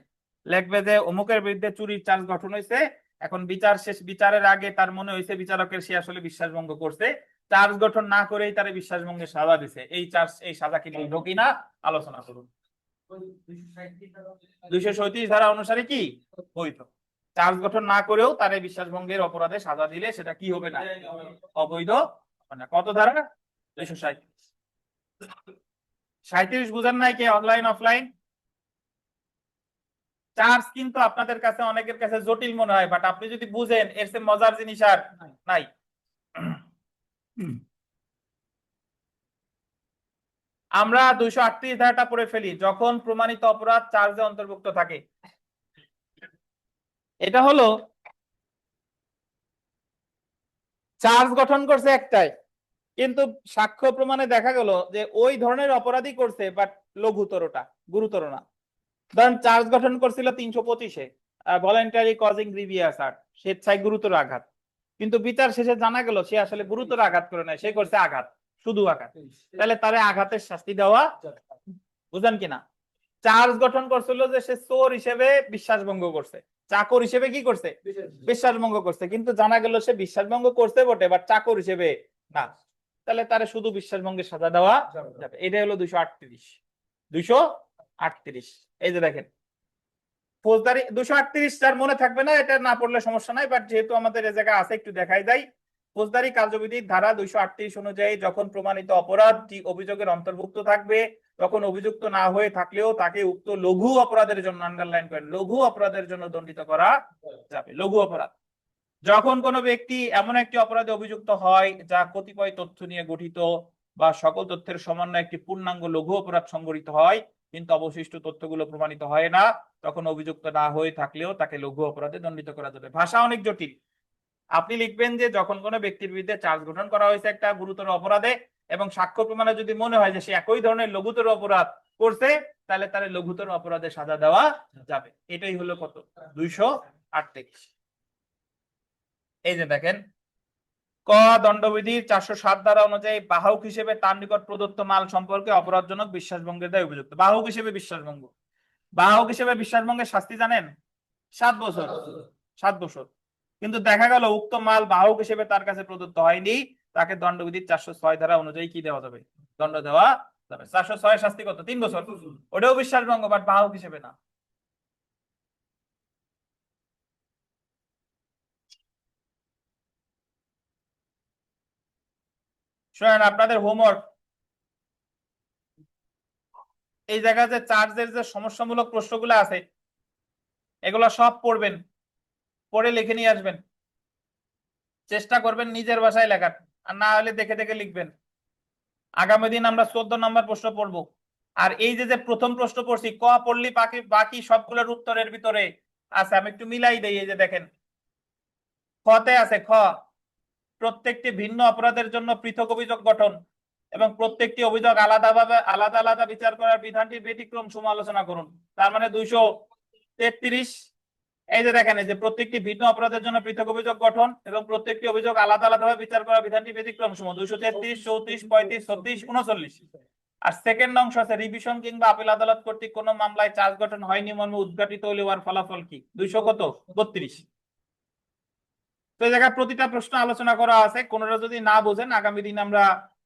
S1: লিখবে যে অমুকের বিরুদ্ধে চুরির চার্জ গঠন হয়েছে, এখন বিচার শেষ, বিচারের আগে তার মনে হয়েছে বিচারকের সে আসলে বিশ্বাস ভঙ্গ করছে, চার্জ গঠন না করেই তার বিশ্বাস ভঙ্গের সাজা দিছে, এই সাজা কি বৈধ কিনা আলোচনা করুন। 237 ধারা অনুসারে কি বৈধ। চার্জ গঠন না করেও তার বিশ্বাস ভঙ্গের অপরাধে সাজা দিলে সেটা কি হবে না, অবৈধ মানে। কত ধারা? 237 বুঝেন নাই কে? অনলাইন অফলাইন চার্জ কিন্তু আপনাদের কাছে অনেকের কাছে জটিল মনে হয়, বাট আপনি যদি বুঝেন এর চেয়ে মজার জিনিস আর নাই। আমরা 238 ধারাটা পড়ে ফেলি, যখন প্রমাণিত অপরাধ চার্জে অন্তর্ভুক্ত থাকে। এটা হলো চার্জ গঠন করছে একটাই, কিন্তু সাক্ষ্য প্রমাণে দেখা গেল যে ওই ধরনের অপরাধী করছে, বাট লঘুতরটা, গুরুতর না। ধরেন চার্জ গঠন করছিল 325-এ, ভলান্টারি কজিং গ্রিভিয়াস হার্ট, স্বেচ্ছায় গুরুতর আঘাত, কিন্তু বিচার শেষে জানা গেল সে আসলে গুরুতর আঘাত করে নাই, সে করছে আঘাত, শুধু আঘাত। তাহলে তারে আঘাতের শাস্তি দেওয়া, বুঝেন কিনা? চার্জ গঠন করছিল যে সে চোর হিসেবে বিশ্বাসভঙ্গ করছে, চাকর হিসেবে কি করছে, বিশ্বাসভঙ্গ করছে, কিন্তু জানা গেল সে বিশ্বাসভঙ্গ করছে বটে, বাট চাকর হিসেবে না, তাহলে তারে শুধু বিশ্বাসভঙ্গের সাজা দেওয়া যাবে। এটা হলো 238। এই যে দেখেন ফৌজদারি 238, যার মনে থাকবে না এটা না পড়লে সমস্যা নাই, বাট যেহেতু আমাদের এই জায়গা আছে একটু দেখাই দেয়। ফৌজদারি কার্যবিধির ধারা 238 অনুযায়ী যখন প্রমাণিত অপরাধটি অভিযোগের অন্তর্ভুক্ত থাকবে, তখন অভিযুক্ত না হয়ে থাকলেও তাকে উক্ত লঘু অপরাধের জন্য, আন্ডারলাইন করেন, লঘু অপরাধের জন্য দণ্ডিত করা যাবে। লঘু অপরাধ যখন কোনো ব্যক্তি এমন একটি অপরাধে অভিযুক্ত হয় যা কতিপয় তথ্য নিয়ে গঠিত বা সকল তথ্যের সমন্বয়ে একটি পূর্ণাঙ্গ লঘু অপরাধ সংঘটিত হয়, কিন্তু অবশিষ্ট তথ্যগুলো প্রমাণিত হয় না, তখন অভিযুক্ত না হয়ে থাকলেও তাকে লঘু অপরাধে দণ্ডিত করা যাবে। ভাষা অনেক জটিল। আপনি লিখবেন যে যখন কোনো ব্যক্তির বিরুদ্ধে চার্জ গঠন করা হয়েছে একটা গুরুতর অপরাধে, এবং সাক্ষ্য প্রমাণে যদি মনে হয় যে সে একই ধরনের লঘুতর অপরাধ করছে, তাহলে তার লঘুতর অপরাধে সাজা দেওয়া যাবে। এটাই হলো কত, 238। এই যে দেখেন, ক দণ্ডবিধির 407 ধারা অনুযায়ী বাহক হিসেবে তার নিকট প্রদত্ত মাল সম্পর্কে অপরাধজনক বিশ্বাসভঙ্গের দায় অভিযুক্ত। বাহক হিসেবে বিশ্বাসভঙ্গ, বাহক হিসেবে বিশ্বাসভঙ্গের শাস্তি জানেন? 7 বছর। 7 বছর। কিন্তু দেখা গেল উক্ত মাল বাহক হিসেবে তার কাছে প্রদত্ত হয়নি, তাকে দণ্ডবিধির 406 ধারা অনুযায়ী কি দেওয়া যাবে, দণ্ড দেওয়া যাবে। 406 শাস্তি কত, 3 বছর। ওটাও বিশ্বাসভঙ্গ, বাট বাহক হিসেবে না। শোনেন, আপনাদের হোমওয়ার্ক, এই জায়গায় যে চার্জের যে সমস্যামূলক প্রশ্নগুলো আছে এগুলো সব পড়বেন, পড়ে লিখে নিয়ে আসবেন। চেষ্টা করবেন নিজের ভাষায় লেখার, আর না হলে দেখে দেখে লিখবেন। আগামী দিন আমরা 14 নম্বর প্রশ্ন পড়বো। আর এই যে যে প্রথম প্রশ্ন পড়ছি ক পড়লি বাকি বাকি সবগুলোর উত্তরের ভিতরে আছে। আমি একটু মিলাই দেই। এই যে দেখেন খতে আছে খ, প্রত্যেকটি ভিন্ন অপরাধের জন্য পৃথক অভিযোগ গঠন এবং প্রত্যেকটি অভিযোগ আলাদাভাবে আলাদা আলাদা বিচার করার বিধানটির ব্যতিক্রম সমূহ আলোচনা করুন। তার মানে 233। এই যে দেখেন এই যে প্রত্যেকটি ভিন্ন অপরাধের জন্য পৃথক অভিযোগ গঠন এবং প্রত্যেকটি অভিযোগ আলাদা আলাদাভাবে বিচার করার বিধানটি ব্যতিক্রম সমূহ 233, 34, 35, 36, 39। আর সেকেন্ড অংশ আছে রিভিশন কিংবা আপিল আদালত কর্তৃক কোনো মামলায় চার্জ গঠন হয়নি মর্মে উদ্ঘাটিত হলে ওর ফলাফল কি? 200 কত? 32। তো এই জায়গায় প্রতিটা প্রশ্ন আলোচনা করা আছে। কোনোটা যদি না বোঝেন আগামী দিন আমরা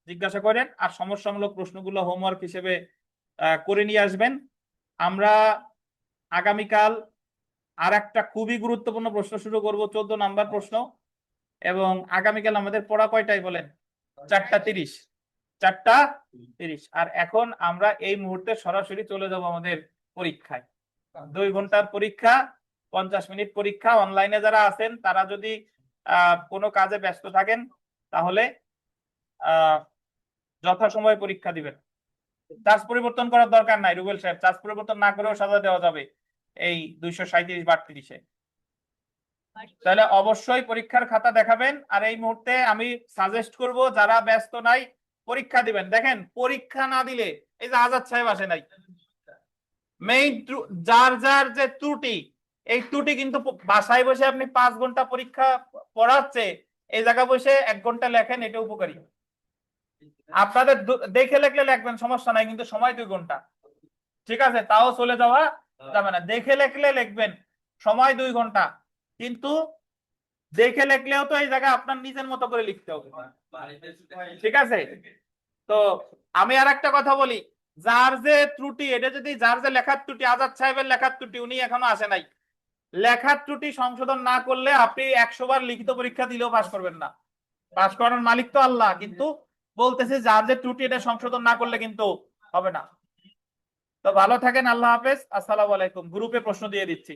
S1: জিজ্ঞাসা করেন। আর সমস্যামূলক প্রশ্নগুলো হোমওয়ার্ক হিসেবে করে নিয়ে আসবেন। আমরা আগামীকাল আর একটা খুবই গুরুত্বপূর্ণ প্রশ্ন শুরু করব, 14 নাম্বার প্রশ্ন। এবং আগামীকাল আমাদের পড়া কয়টায় বলেন? 4:30। 4:30। আর এখন আমরা এই মুহূর্তে সরাসরি চলে যাব আমাদের পরীক্ষায়। 2 ঘন্টার পরীক্ষা, 50 মিনিট পরীক্ষা। অনলাইনে যারা আছেন তারা যদি কোনো কাজে ব্যস্ত থাকেন তাহলে যথাসময়ে পরীক্ষা দিবেন। চার্জ পরিবর্তন করার দরকার নাই রুবেল সাহেব, চার্জ পরিবর্তন না করেও সাজা দেওয়া যাবে এই 237-32-এ। তাহলে অবশ্যই পরীক্ষার খাতা দেখাবেন। আর এই মুহূর্তে আমি সাজেস্ট করব যারা ব্যস্ত নাই পরীক্ষা দিবেন। দেখেন পরীক্ষা না দিলে এই যে আজাদ সাহেব আসে নাই, মেইন যার যার যে ত্রুটি, এই ত্রুটি কিন্তু বাসায় বসে আপনি 5 ঘন্টা পরীক্ষা পড়াচ্ছে, এই জায়গা বসে 1 ঘন্টা লেখেন, এটা উপকারী। আপনাদের দেখে লেখলে লিখবেন সমস্যা নাই, কিন্তু সময় 2 ঘন্টা, ঠিক আছে? তাও চলে যাওয়া যাবে না। দেখে লেখলে লিখবেন, সময় 2 ঘন্টা, কিন্তু দেখে লেখলেও তো এই জায়গায় আপনার নিজের মতো করে লিখতে হবে, ঠিক আছে? তো আমি আর একটা কথা বলি, যার যে ত্রুটি, এটা যদি যার যে লেখার ত্রুটি, আজাদ সাহেবের লেখার ত্রুটি, উনি এখনো আসে নাই, লেখার ত্রুটি সংশোধন না করলে আপনি 100 বার লিখিত পরীক্ষা দিলেও পাস করবেন না। পাস করার মালিক তো আল্লাহ, কিন্তু বলতেছে যার যে ত্রুটি এটা সংশোধন না করলে কিন্তু হবে না। তো ভালো থাকেন, আল্লাহ হাফেজ, আসসালামু আলাইকুম। গ্রুপে প্রশ্ন দিয়ে দিচ্ছি।